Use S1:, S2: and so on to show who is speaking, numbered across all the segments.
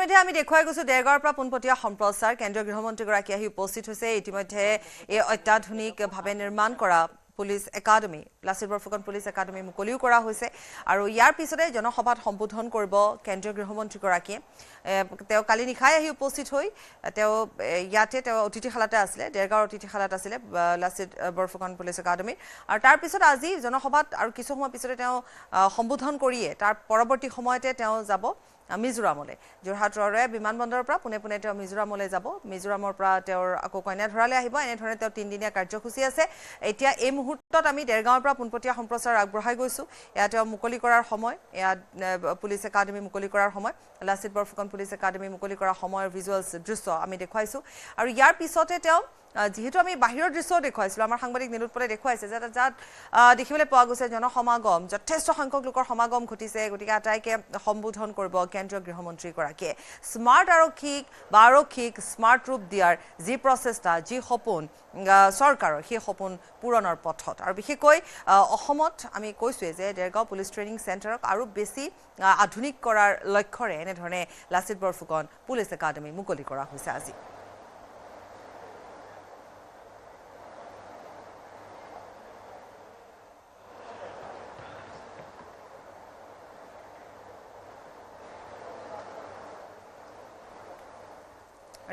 S1: ইতিমধ্যে আমি দেখুৱাই গৈছো দেৰগাঁৱৰ পৰা পোনপটীয়া সম্প্ৰচাৰ কেন্দ্ৰীয় গৃহমন্ত্ৰীগৰাকী আহি উপস্থিত হৈছে ইতিমধ্যে এই অত্যাধুনিকভাৱে নিৰ্মাণ কৰা police academy Lachit Borphukan police academy মুকলিও কৰা হৈছে আৰু ইয়াৰ পিছতে জনসভাত সম্বোধন কৰিব কেন্দ্ৰীয় গৃহমন্ত্ৰীগৰাকীয়ে তেওঁ কালি নিশাই আহি উপস্থিত হৈ তেওঁ ইয়াতে তেওঁ অতিথিশালাতে আছিলে দেৰগাঁৱৰ অতিথিশালাত আছিলে লাচিত বৰফুকন পুলিচ একাডেমি আৰু তাৰ পিছত আজি জনসভাত আৰু কিছু সময় পিছতে তেওঁ সম্বোধন কৰিয়ে তাৰ পৰৱৰ্তী সময়তে তেওঁ যাব মিজোৰামলৈ যোৰহাট ৰৰৈয়া বিমানবন্দৰৰ পৰা পোনে পোনে তেওঁ মিজোৰামলৈ যাব মিজোৰামৰ পৰা তেওঁৰ আকৌ কন্যাধৰালৈ আহিব এনেধৰণে তেওঁ 3 দিনীয়া কাৰ্যসূচী আছে এতিয়া এই মুহূৰ্তত আমি দেৰগাঁৱৰ পৰা পোনপটীয়া সম্প্ৰচাৰ আগবঢ়াই গৈছো এয়া তেওঁ মুকলি কৰাৰ সময় এয়া পুলিচ একাডেমি মুকলি কৰাৰ সময় লাচিত বৰফুকন পুলিচ একাডেমি মুকলি কৰাৰ সময়ৰ ভিজুৱেলছ দৃশ্য আমি দেখুৱাইছো আৰু ইয়াৰ পিছতে তেওঁ যেহেতু আমি বাহিৰৰ দৃশ্য দেখুৱাইছিলো আমাৰ সাংবাদিক নিৰুৎপলে দেখুৱাইছে যে যাত দেখিবলৈ পোৱা গৈছে জনসমাগম যথেষ্ট সংখ্যক লোকৰ সমাগম ঘটিছে গতিকে আটাইকে সম্বোধন কৰিব কেন্দ্ৰীয় গৃহমন্ত্ৰীগৰাকীয়ে স্মাৰ্ট আৰক্ষীক স্মাৰ্ট ৰূপ দিয়াৰ যি প্ৰচেষ্টা যি সপোন চৰকাৰৰ সেই সপোন পূৰণৰ পথত আৰু বিশেষকৈ অসমত আমি কৈছোৱে যে দেৰগাঁও পুলিচ ট্ৰেইনিং চেণ্টাৰক আৰু বেছি আধুনিক কৰাৰ লক্ষ্যৰে এনেধৰণে লাচিত বৰফুকন পুলিচ একাডেমি মুকলি কৰা হৈছে আজি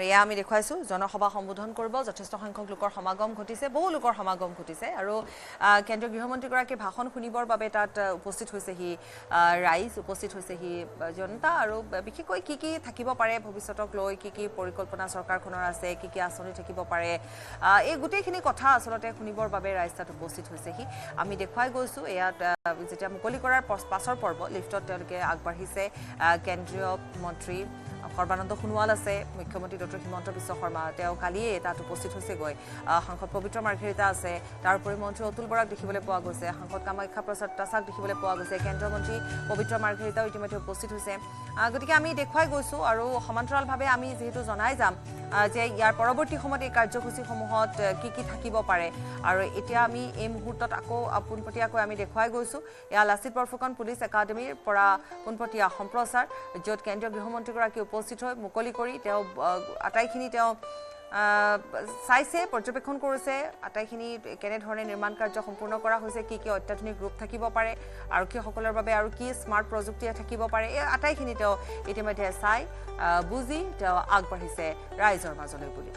S1: এয়া আমি দেখুৱাইছো জনসভা সম্বোধন কৰিব যথেষ্ট সংখ্যক লোকৰ সমাগম ঘটিছে বহু লোকৰ সমাগম ঘটিছে আৰু কেন্দ্ৰীয় গৃহমন্ত্ৰীগৰাকীৰ ভাষণ শুনিবৰ বাবে তাত উপস্থিত হৈছে হি ৰাইজ উপস্থিত হৈছে হি জনতা আৰু বিশেষকৈ কি থাকিব পাৰে ভৱিষ্যতক লৈ কি পৰিকল্পনা চৰকাৰখনৰ আছে কি আঁচনি থাকিব পাৰে এই গোটেইখিনি কথা আচলতে শুনিবৰ বাবে ৰাইজ তাত উপস্থিত হৈছে হি আমি দেখুৱাই গৈছো এয়া যেতিয়া মুকলি কৰাৰ পাছৰ পৰ্ব লিফটত তেওঁলোকে আগবাঢ়িছে কেন্দ্ৰীয় মন্ত্ৰী সৰ্বানন্দ সোণোৱাল আছে মুখ্যমন্ত্ৰী ডক্টৰ হিমন্ত বিশ্ব শৰ্মা তেওঁ কালিয়ে তাত উপস্থিত হৈছে গৈ সাংসদ পবিত্ৰ মাৰ্ঘেৰিটা আছে তাৰ উপৰি মন্ত্ৰী অতুল বৰাক দেখিবলৈ পোৱা গৈছে সাংসদ কামাখ্যা প্ৰসাদ তাছাক দেখিবলৈ পোৱা গৈছে কেন্দ্ৰীয় মন্ত্ৰী পবিত্ৰ মাৰ্ঘেৰিটাও ইতিমধ্যে উপস্থিত হৈছে গতিকে আমি দেখুৱাই গৈছো আৰু সমান্তৰালভাৱে আমি যেহেতু জনাই যাম যে ইয়াৰ পৰৱৰ্তী সময়ত এই কাৰ্যসূচীসমূহত কি থাকিব পাৰে আৰু এতিয়া আমি এই মুহূৰ্তত আকৌ পোনপটীয়াকৈ আমি দেখুৱাই গৈছো এয়া লাচিত বৰফুকন পুলিচ একাডেমিৰ পৰা পোনপটীয়া সম্প্ৰচাৰ য'ত কেন্দ্ৰীয় গৃহমন্ত্ৰীগৰাকী উপস্থিত হৈ মুকলি কৰি তেওঁ আটাইখিনি তেওঁ চাইছে পৰ্যবেক্ষণ কৰিছে আটাইখিনি কেনেধৰণে নিৰ্মাণ কাৰ্য সম্পূৰ্ণ কৰা হৈছে কি অত্যাধুনিক ৰূপ থাকিব পাৰে আৰক্ষীসকলৰ বাবে আৰু কি স্মাৰ্ট প্ৰযুক্তি থাকিব পাৰে এই আটাইখিনি তেওঁ ইতিমধ্যে চাই বুজি তেওঁ আগবাঢ়িছে ৰাইজৰ মাজলৈ বুলি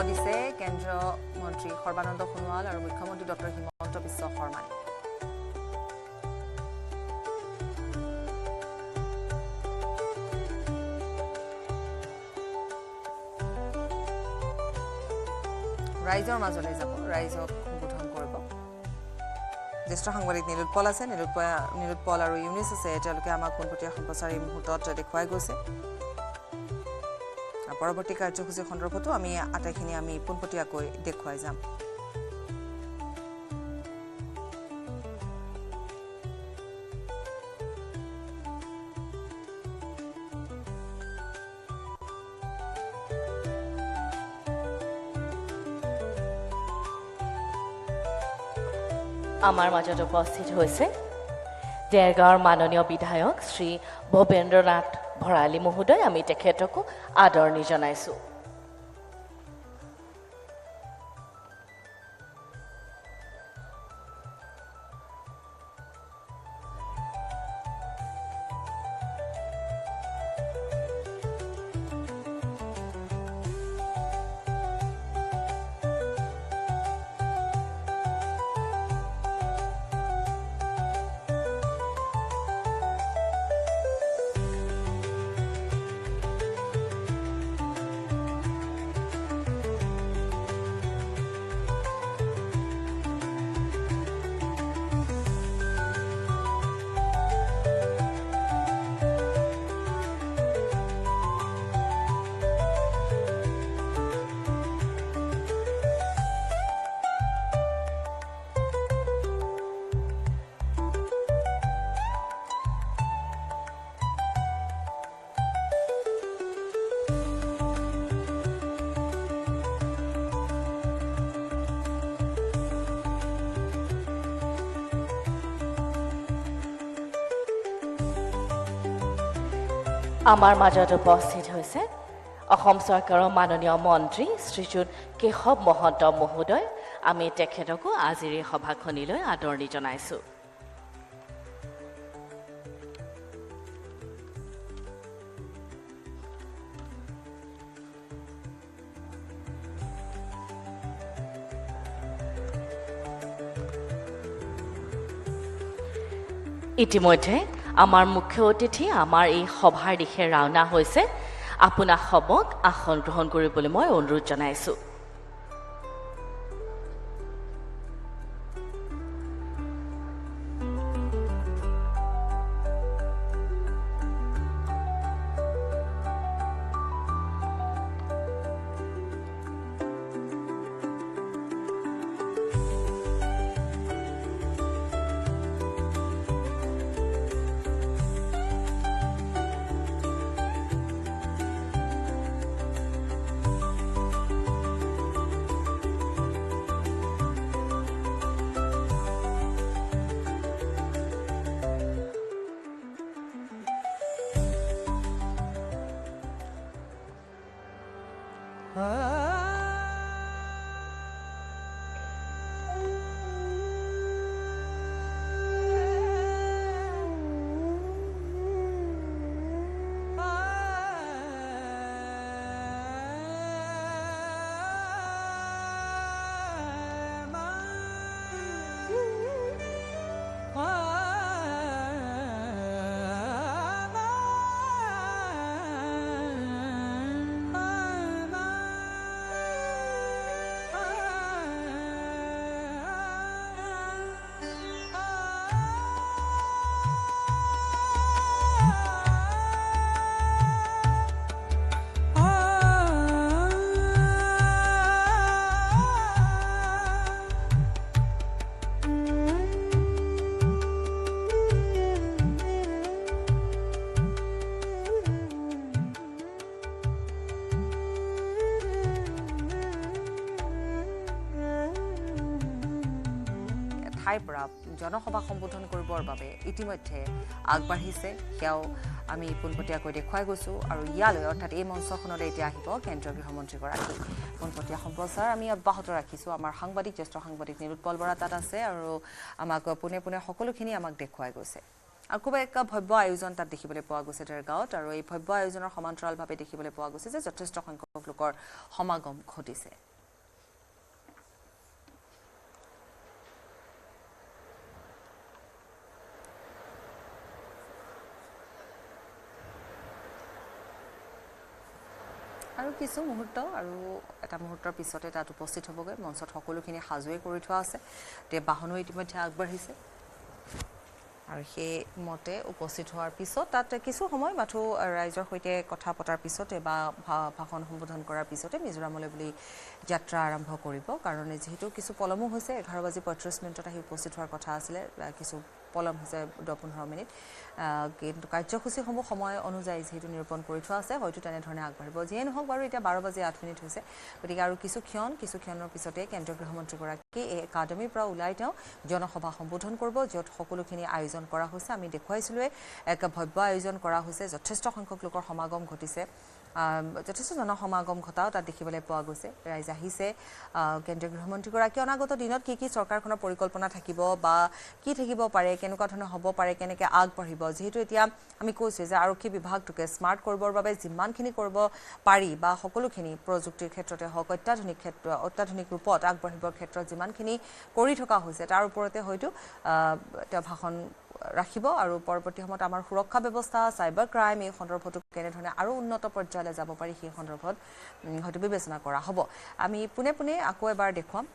S1: দিছে কেন্দ্ৰীয় মন্ত্ৰী সৰ্বানন্দ সোণোৱাল আৰু মুখ্যমন্ত্ৰী ডক্টৰ হিমন্ত বিশ্ব শৰ্মাই ৰাইজৰ মাজলৈ যাব ৰাইজক সম্বোধন কৰিব জ্যেষ্ঠ সাংবাদিক নিৰুৎপল আছে নিৰুৎপল আৰু ইউনিছ আছে তেওঁলোকে আমাক পোনপটীয়া সম্প্ৰচাৰ এই মুহূৰ্তত দেখুৱাই গৈছে পৰৱৰ্তী কাৰ্যসূচী সন্দৰ্ভতো আমি আটাইখিনি আমি পোনপটীয়াকৈ দেখুৱাই যাম
S2: আমাৰ মাজত উপস্থিত হৈছে দেৰগাঁৱৰ মাননীয় বিধায়ক শ্ৰী ভৱেন্দ্ৰনাথ ভৰালী মহোদয় আমি তেখেতকো আদৰণি জনাইছো আমাৰ মাজত উপস্থিত হৈছে অসম চৰকাৰৰ মাননীয় মন্ত্ৰী শ্ৰীযুত কেশৱ মহন্ত মহোদয় আমি তেখেতকো আজিৰ এই সভাখনিলৈ আদৰণি জনাইছোঁ ইতিমধ্যে আমাৰ মুখ্য অতিথি আমাৰ এই সভাৰ দিশে ৰাওনা হৈছে আপোনাক সবক আসন গ্ৰহণ কৰিবলৈ মই অনুৰোধ জনাইছোঁ ঠাইৰ পৰা জনসভা সম্বোধন কৰিবৰ বাবে ইতিমধ্যে আগবাঢ়িছে সেয়াও আমি পোনপটীয়াকৈ দেখুৱাই গৈছোঁ আৰু ইয়ালৈ অৰ্থাৎ এই মঞ্চখনলৈ এতিয়া আহিব কেন্দ্ৰীয় গৃহমন্ত্ৰীগৰাকী পোনপটীয়া সম্প্ৰচাৰ আমি অব্যাহত ৰাখিছোঁ আমাৰ সাংবাদিক জ্যেষ্ঠ সাংবাদিক নিৰুৎপল বৰা তাত আছে আৰু আমাক পোনে পোনে সকলোখিনি আমাক দেখুৱাই গৈছে আৰু খুব এক ভব্য আয়োজন তাত দেখিবলৈ পোৱা গৈছে দেৰগাঁৱত আৰু এই ভব্য আয়োজনৰ সমান্তৰালভাৱে দেখিবলৈ পোৱা গৈছে যে যথেষ্ট সংখ্যক লোকৰ সমাগম ঘটিছে আৰু কিছু মুহূৰ্ত আৰু এটা মুহূৰ্তৰ পিছতে তাত উপস্থিত হ'বগৈ মঞ্চত সকলোখিনি সাজুৱে কৰি থোৱা আছে তে বাহনো ইতিমধ্যে আগবাঢ়িছে আৰু সেই মতে উপস্থিত হোৱাৰ পিছত তাত কিছু সময় মাথো ৰাইজৰ সৈতে কথা পতাৰ পিছতে বা ভাষণ সম্বোধন কৰাৰ পিছতে মিজোৰামলৈ বুলি যাত্ৰা আৰম্ভ কৰিব কাৰণ যেহেতু কিছু পলমো হৈছে 11:35 মিনিটত আহি উপস্থিত হোৱাৰ কথা আছিলে কিছু পলম হৈছে 10-15 মিনিট কিন্তু কাৰ্যসূচীসমূহ সময় অনুযায়ী যেহেতু নিৰূপণ কৰি থোৱা আছে হয়তো তেনেধৰণে আগবাঢ়িব যিয়ে নহওক বাৰু এতিয়া 12:08 হৈছে গতিকে আৰু কিছু ক্ষণৰ পিছতে কেন্দ্ৰীয় গৃহমন্ত্ৰীগৰাকী এই একাডেমীৰ পৰা ওলাই তেওঁ জনসভা সম্বোধন কৰিব য'ত সকলোখিনি আয়োজন কৰা হৈছে আমি দেখুৱাইছিলোৱে এক ভব্য আয়োজন কৰা হৈছে যথেষ্ট সংখ্যক লোকৰ সমাগম ঘটিছে যথেষ্ট জনসমাগম ঘটাও তাত দেখিবলৈ পোৱা গৈছে ৰাইজ আহিছে কেন্দ্ৰীয় গৃহমন্ত্ৰীগৰাকী অনাগত দিনত কি চৰকাৰখনৰ পৰিকল্পনা থাকিব বা কি থাকিব পাৰে কেনেকুৱা ধৰণৰ হ'ব পাৰে কেনেকৈ আগবাঢ়িব যেহেতু এতিয়া আমি কৈছোঁ যে আৰক্ষী বিভাগটোকে স্মাৰ্ট কৰিবৰ বাবে যিমানখিনি কৰিব পাৰি বা সকলোখিনি প্ৰযুক্তিৰ ক্ষেত্ৰতে হওক অত্যাধুনিক ৰূপত আগবাঢ়িবৰ ক্ষেত্ৰত যিমানখিনি কৰি থকা হৈছে তাৰ ওপৰতে হয়তো তেওঁ ভাষণ ৰাখিব আৰু পৰৱৰ্তী সময়ত আমাৰ সুৰক্ষা ব্যৱস্থা সাইবাৰ ক্ৰাইম এই সন্দৰ্ভতো কেনেধৰণে আৰু উন্নত পৰ্যায়লৈ যাব পাৰি সেই সন্দৰ্ভত হয়তো বিবেচনা কৰা হ'ব আমি পুনে আকৌ এবাৰ দেখুৱাম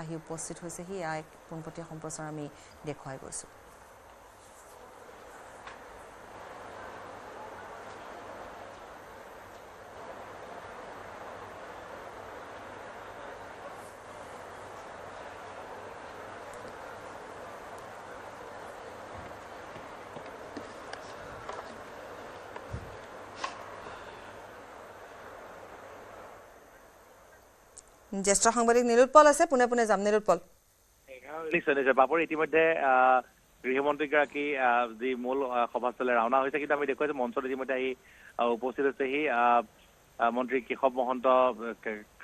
S2: আহি উপস্থিত হৈছেহি এক পোনপটীয়া সম্প্ৰচাৰ আমি দেখুৱাই গৈছোঁ জ্যেষ্ঠ সাংবাদিক নিৰুৎপল আছে পুনে যাম নিৰুৎপল
S3: নিশ্চয় বাপুৰ ইতিমধ্যে গৃহমন্ত্ৰীগৰাকী যি মূল সভাস্থলে ৰাওনা হৈছে, কিন্তু আমি দেখুৱাইছো মঞ্চত ইতিমধ্যে আহি উপস্থিত হৈছেহি মন্ত্ৰী কেশৱ মহন্ত,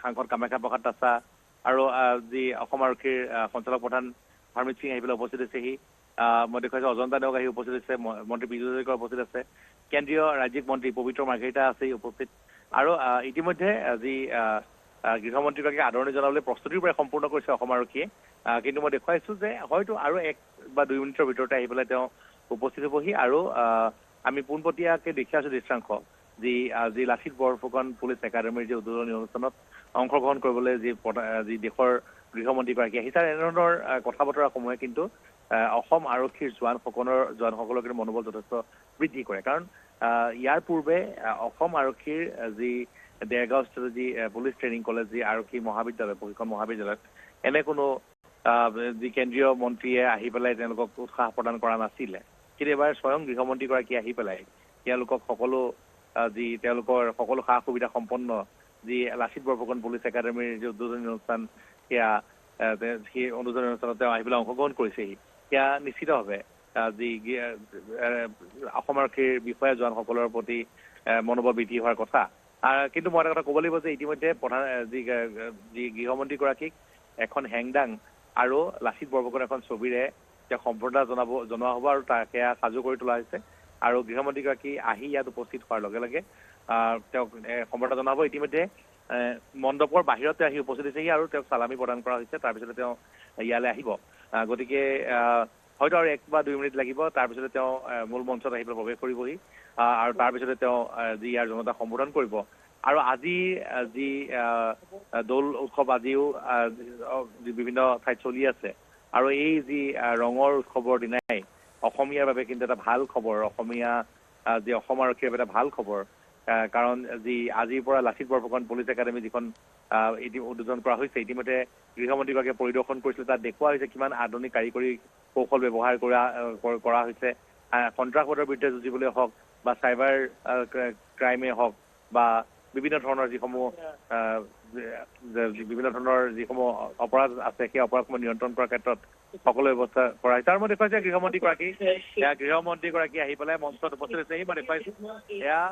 S3: সাংসদ কামাখ্যা প্ৰসাদ তাছা আৰু যি অসম আৰক্ষীৰ সঞ্চালক প্ৰধান হৰমিত সিং আহি পেলাই উপস্থিত হৈছেহি। মই দেখুৱাইছো অজন্তা নেওগ আহি উপস্থিত হৈছে, মন্ত্ৰী বিজু হাজৰিকা উপস্থিত আছে, কেন্দ্ৰীয় ৰাজ্যিক মন্ত্ৰী পবিত্ৰ মাৰ্ঘেৰিটা আছে উপস্থিত। আৰু ইতিমধ্যে যি গৃহমন্ত্ৰীগৰাকীক আদৰণি জনাবলৈ প্ৰস্তুতিৰ প্ৰায় সম্পূৰ্ণ কৰিছে অসম আৰক্ষীয়ে। কিন্তু মই দেখুৱাইছো যে হয়তো আৰু 1 বা 2 মিনিটৰ ভিতৰতে আহি পেলাই তেওঁ উপস্থিত হ'বহি। আৰু আমি পোনপটীয়াকৈ দেখি আছো দৃশ্যাংশ যি লাচিত বৰফুকন পুলিচ একাডেমীৰ যি উদ্বোধনী অনুষ্ঠানত অংশগ্ৰহণ কৰিবলৈ যি দেশৰ গৃহমন্ত্ৰীগৰাকী আহিছে, এনেধৰণৰ কথা বতৰাসমূহে কিন্তু অসম আৰক্ষীৰ জোৱানসকলৰ কিন্তু মনোবল যথেষ্ট বৃদ্ধি কৰে। কাৰণ ইয়াৰ পূৰ্বে অসম আৰক্ষীৰ যি দেৰগাঁও যি পুলিচ ট্ৰেইনিং কলেজ, যি আৰক্ষী মহাবিদ্যালয় প্ৰশিক্ষণ মহাবিদ্যালয়ত এনে কোনো যি কেন্দ্ৰীয় মন্ত্ৰীয়ে আহি পেলাই তেওঁলোকক উৎসাহ প্ৰদান কৰা নাছিলে। কিন্তু এবাৰ স্বয়ং গৃহমন্ত্ৰীগৰাকী আহি পেলাই তেওঁলোকক তেওঁলোকৰ সকলো সা সুবিধা সম্পন্ন যি লাচিত বৰফুকন পুলিচ একাডেমীৰ যি উদ্বোধনী অনুষ্ঠান, সেই উদ্বোধনী অনুষ্ঠানত তেওঁ আহি পেলাই অংশগ্ৰহণ কৰিছেহি। সেয়া নিশ্চিতভাৱে যি অসম আৰক্ষীৰ বিষয়া জোৱানসকলৰ প্ৰতি মনোবল বৃদ্ধি হোৱাৰ কথা। কিন্তু মই এটা কথা ক'ব লাগিব যে ইতিমধ্যে যি গৃহমন্ত্ৰীগৰাকীক এখন হেংদাং আৰু লাচিত বৰফুকন এখন ছবিৰে তেওঁ সম্বৰ্ধনা জনোৱা হ'ব, আৰু সেয়া সাজু কৰি তোলা হৈছে। আৰু গৃহমন্ত্ৰীগৰাকী আহি ইয়াত উপস্থিত হোৱাৰ লগে লগে তেওঁক সম্বৰ্ধনা জনোৱা হ'ব। ইতিমধ্যে মণ্ডপৰ বাহিৰতে আহি উপস্থিত হৈছেহি আৰু তেওঁক চালামি প্ৰদান কৰা হৈছে। তাৰপিছতে তেওঁ ইয়ালৈ আহিব। গতিকে হয়তো আৰু 1 বা 2 মিনিট লাগিব। তাৰপিছতে তেওঁ মূল মঞ্চত আহি পেলাই প্ৰৱেশ কৰিবহি আৰু তাৰপিছতে তেওঁ যি ইয়াৰ জনতাক সম্বোধন কৰিব। আৰু আজি যি দৌল উৎসৱ আজিও বিভিন্ন ঠাইত চলি আছে, আৰু এই যি ৰঙৰ উৎসৱৰ দিনাই অসমীয়াৰ বাবে কিন্তু এটা ভাল খবৰ, যি অসম আৰক্ষীৰ বাবে এটা ভাল খবৰ। কাৰণ যি আজিৰ পৰা লাচিত বৰফুকন পুলিচ একাডেমী যিখন উদ্বোধন কৰা হৈছে, ইতিমধ্যে গৃহমন্ত্ৰীগৰাকীয়ে পৰিদৰ্শন কৰিছিলে। তাত দেখুওৱা হৈছে কিমান আধুনিক কাৰিকৰী কৌশল ব্যৱহাৰ কৰা হৈছে। সন্ত্ৰাসবাদৰ বিৰুদ্ধে যুঁজিবলৈ হওক বা চাইবাৰ ক্ৰাইমে হওক বা বিভিন্ন ধৰণৰ যিসমূহ অপৰাধ আছে, সেই অপৰাধসমূহ নিয়ন্ত্ৰণ কৰাৰ ক্ষেত্ৰত সকলো ব্যৱস্থা কৰা হৈছে। আৰু মই দেখুৱাইছো গৃহমন্ত্ৰীগৰাকী আহি পেলাই মঞ্চত উপস্থিত হৈছেহি। মই দেখুৱাইছো এয়া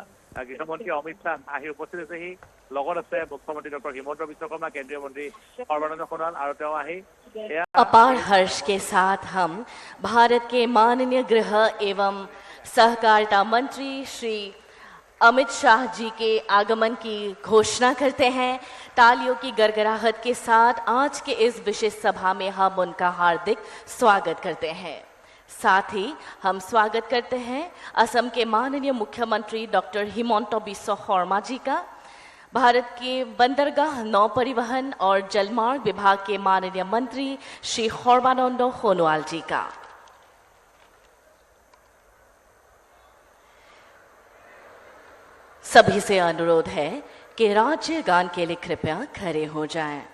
S3: গৃহমন্ত্ৰী অমিত শ্বাহ আহি উপস্থিত হৈছেহি। লগত আছে মুখ্যমন্ত্ৰী ডক্টৰ হিমন্ত বিশ্ব শৰ্মা, কেন্দ্ৰীয় মন্ত্ৰী সৰ্বানন্দ সোণোৱাল, আৰু তেওঁ আহি
S4: अपार हर्ष के साथ हम भारत के माननीय गृह एवं सहकारिता मंत्री श्री अमित शाह जी के आगमन की घोषणा करते हैं। तालियों की गड़गड़ाहट के साथ आज के इस विशेष सभा में हम उनका हार्दिक स्वागत करते हैं। साथ ही हम स्वागत करते हैं असम के माननीय मुख्यमंत्री डॉक्टर हिमंत बिस्व शर्मा जी का, भारत के बंदरगाह नौ परिवहन और जलमार्ग विभाग के माननीय मंत्री श्री सर्बानंद सोनोवाल जी का। सभी से अनुरोध है कि राज्य गान के लिए कृपया खड़े हो जाएं।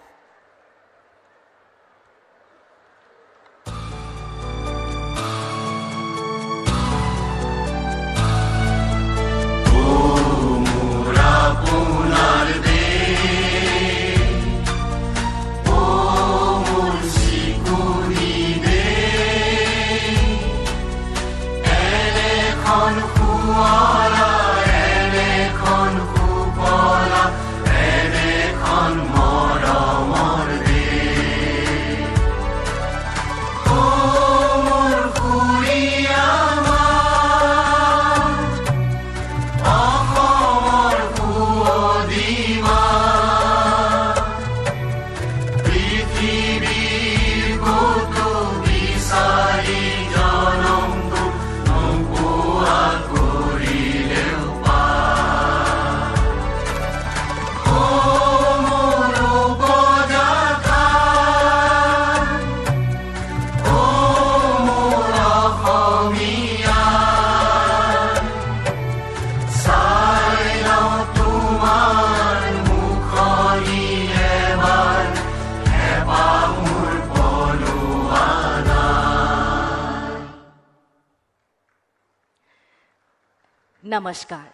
S4: नमस्कार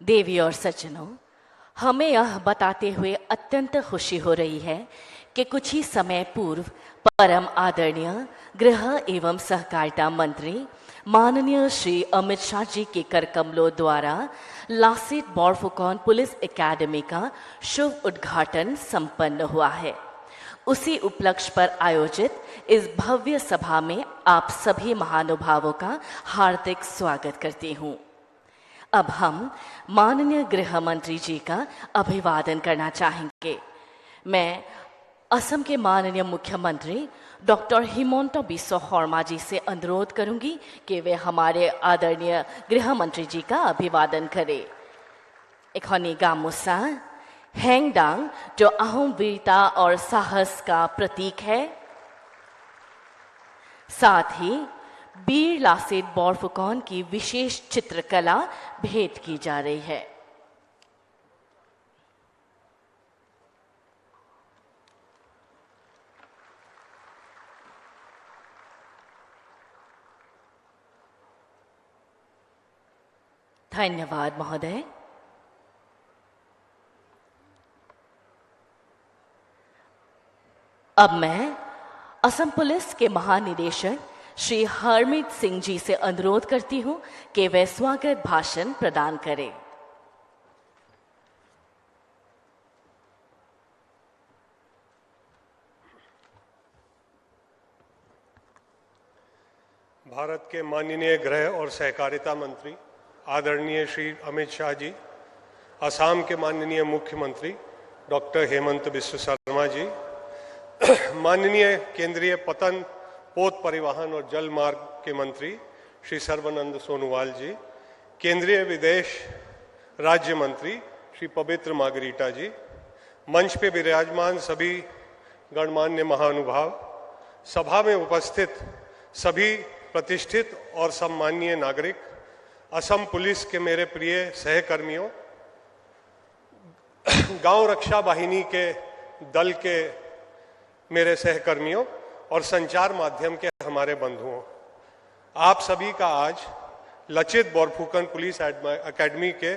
S4: देवी और सज्जनों, हमें यह बताते हुए अत्यंत खुशी हो रही है कि कुछ ही समय पूर्व परम आदरणीय गृह एवं सहकारिता मंत्री माननीय श्री अमित शाह जी के कर कमलों द्वारा लासित बोरफुकन पुलिस एकेडमी का शुभ उद्घाटन संपन्न हुआ है। उसी उपलक्ष्य पर आयोजित इस भव्य सभा में आप सभी महानुभावों का हार्दिक स्वागत करती हूँ। अब हम माननीय गृह मंत्री जी का अभिवादन करना चाहेंगे। मैं असम के माननीय मुख्यमंत्री डॉक्टर हिमंत बिस्व शर्मा जी से अनुरोध करूंगी कि वे हमारे आदरणीय गृह मंत्री जी का अभिवादन करें। एखनी गामोसा हैंगडांग जो अहोम वीरता और साहस का प्रतीक है, साथ ही वीर लासित बोरफुकन की विशेष चित्रकला भेंट की जा रही है। धन्यवाद महोदय। अब मैं असम पुलिस के महानिदेशक श्री हरमीत सिंह जी से अनुरोध करती हूं कि वे स्वागत भाषण प्रदान करें।
S5: भारत के माननीय गृह और सहकारिता मंत्री आदरणीय श्री अमित शाह जी, असम के माननीय मुख्यमंत्री डॉक्टर हेमंत बिस्व शर्मा जी, माननीय केंद्रीय पतन पोत परिवहन और जल मार्ग के मंत्री श्री सर्बानंद सोनोवाल जी, केंद्रीय विदेश राज्य मंत्री श्री पवित्र मार्गरीटा जी, मंच पे विराजमान सभी गणमान्य महानुभाव, सभा में उपस्थित सभी प्रतिष्ठित और सम्माननीय नागरिक, असम पुलिस के मेरे प्रिय सहकर्मियों, गांव रक्षा वाहिनी के दल के मेरे सहकर्मियों और संचार माध्यम के हमारे बंधुओं, आप सभी का आज लासित बोरफुकन पुलिस एकेडमी के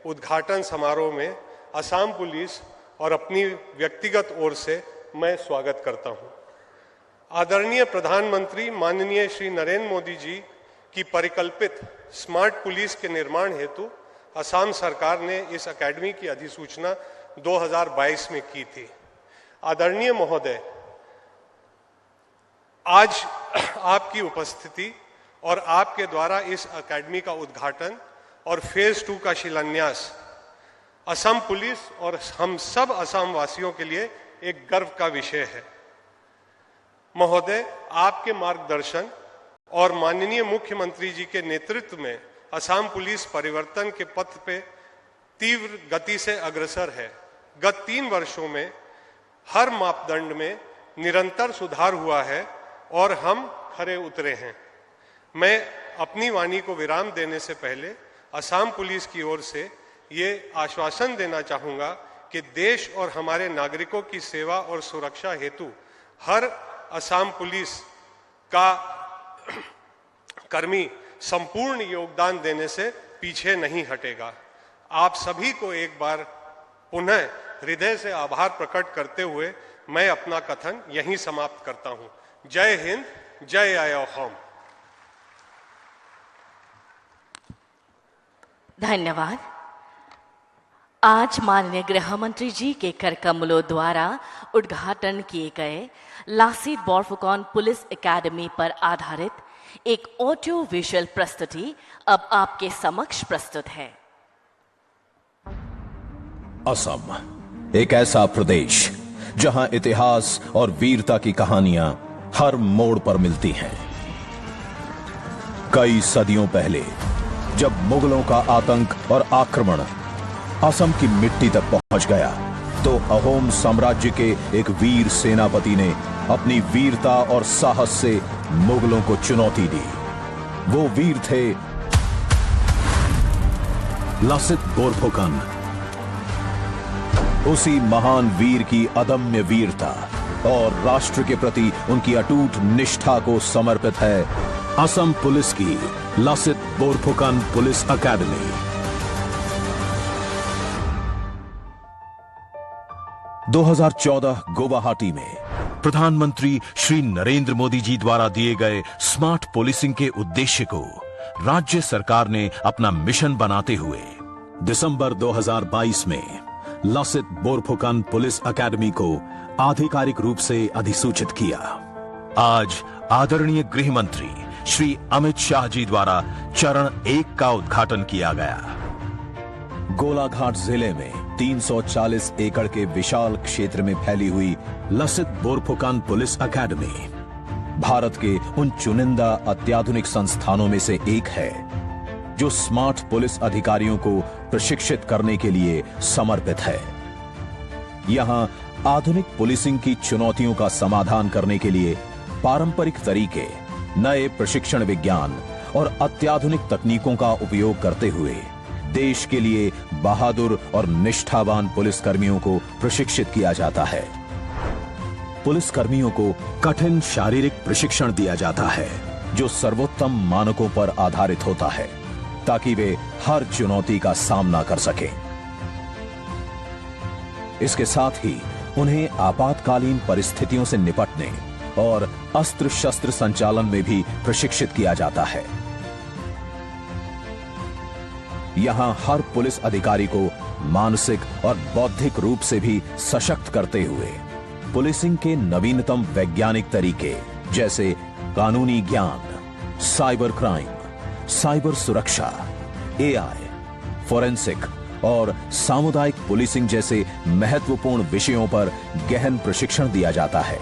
S5: उद्घाटन समारोह में असम पुलिस और अपनी व्यक्तिगत ओर से मैं स्वागत करता हूं। आदरणीय प्रधानमंत्री माननीय श्री नरेंद्र मोदी जी की परिकल्पित स्मार्ट पुलिस के निर्माण हेतु असम सरकार ने इस एकेडमी की अधिसूचना 2022 में की थी। आदरणीय महोदय, आज आपकी उपस्थिति और आपके द्वारा इस एकेडमी का उद्घाटन और फेज 2 का शिलान्यास असम पुलिस और हम सब असम वासियों के लिए एक गर्व का विषय है। महोदय, आपके मार्गदर्शन और माननीय मुख्यमंत्री जी के नेतृत्व में असम पुलिस परिवर्तन के पथ पे तीव्र गति से अग्रसर है। गत 3 वर्षों में हर मापदंड में निरंतर सुधार हुआ है और हम खरे उतरे हैं। मैं अपनी वाणी को विराम देने से पहले असम पुलिस की ओर से ये आश्वासन देना चाहूँगा कि देश और हमारे नागरिकों की सेवा और सुरक्षा हेतु हर असम पुलिस का कर्मी संपूर्ण योगदान देने से पीछे नहीं हटेगा। आप सभी को एक बार पुनः हृदय से आभार प्रकट करते हुए मैं अपना कथन यहीं समाप्त करता हूं। जय हिंद, जय असम।
S4: धन्यवाद। आज माननीय गृह मंत्री जी के कर कमलों द्वारा उद्घाटन किए गए लासित बोरफुकन पुलिस एकेडमी पर आधारित एक ऑडियो विजुअल प्रस्तुति अब आपके समक्ष प्रस्तुत है।
S6: असम एक ऐसा प्रदेश जहां इतिहास और वीरता की कहानियां हर मोड़ पर मिलती हैं। कई सदियों पहले जब मुगलों का आतंक और आक्रमण असम की मिट्टी तक पहुंच गया तो अहोम साम्राज्य के एक वीर सेनापति ने अपनी वीरता और साहस से मुगलों को चुनौती दी। वो वीर थे लासित बोरफुकन। उसी महान वीर की अदम्य वीरता और राष्ट्र के प्रति उनकी अटूट निष्ठा को समर्पित है असम पुलिस की लासित बोरफुकन पुलिस एकेडमी। 2014 गुवाहाटी में प्रधानमंत्री श्री नरेंद्र मोदी जी द्वारा दिए गए स्मार्ट पुलिसिंग के उद्देश्य को राज्य सरकार ने अपना मिशन बनाते हुए दिसंबर 2022 में लसित बोरफुकन पुलिस अकेडमी को आधिकारिक रूप से अधिसूचित किया। आज आदरणीय गृह मंत्री श्री अमित शाह जी द्वारा चरण 1 का उद्घाटन किया गया। गोलाघाट जिले में 340 एकड़ के विशाल क्षेत्र में फैली हुई लसित बोरफुकन पुलिस अकेडमी भारत के उन चुनिंदा अत्याधुनिक संस्थानों में से एक है जो स्मार्ट पुलिस अधिकारियों को प्रशिक्षित करने के लिए समर्पित है। यहां आधुनिक पुलिसिंग की चुनौतियों का समाधान करने के लिए पारंपरिक तरीके, नए प्रशिक्षण विज्ञान और अत्याधुनिक तकनीकों का उपयोग करते हुए देश के लिए बहादुर और निष्ठावान पुलिसकर्मियों को प्रशिक्षित किया जाता है। पुलिसकर्मियों को कठिन शारीरिक प्रशिक्षण दिया जाता है जो सर्वोत्तम मानकों पर आधारित होता है ताकि वे हर चुनौती का सामना कर सकें। इसके साथ ही उन्हें आपातकालीन परिस्थितियों से निपटने और अस्त्र शस्त्र संचालन में भी प्रशिक्षित किया जाता है। यहां हर पुलिस अधिकारी को मानसिक और बौद्धिक रूप से भी सशक्त करते हुए पुलिसिंग के नवीनतम वैज्ञानिक तरीके जैसे कानूनी ज्ञान, साइबर क्राइम, साइबर सुरक्षा, एआई, फोरेंसिक और सामुदायिक पुलिसिंग जैसे महत्वपूर्ण विषयों पर गहन प्रशिक्षण दिया जाता है।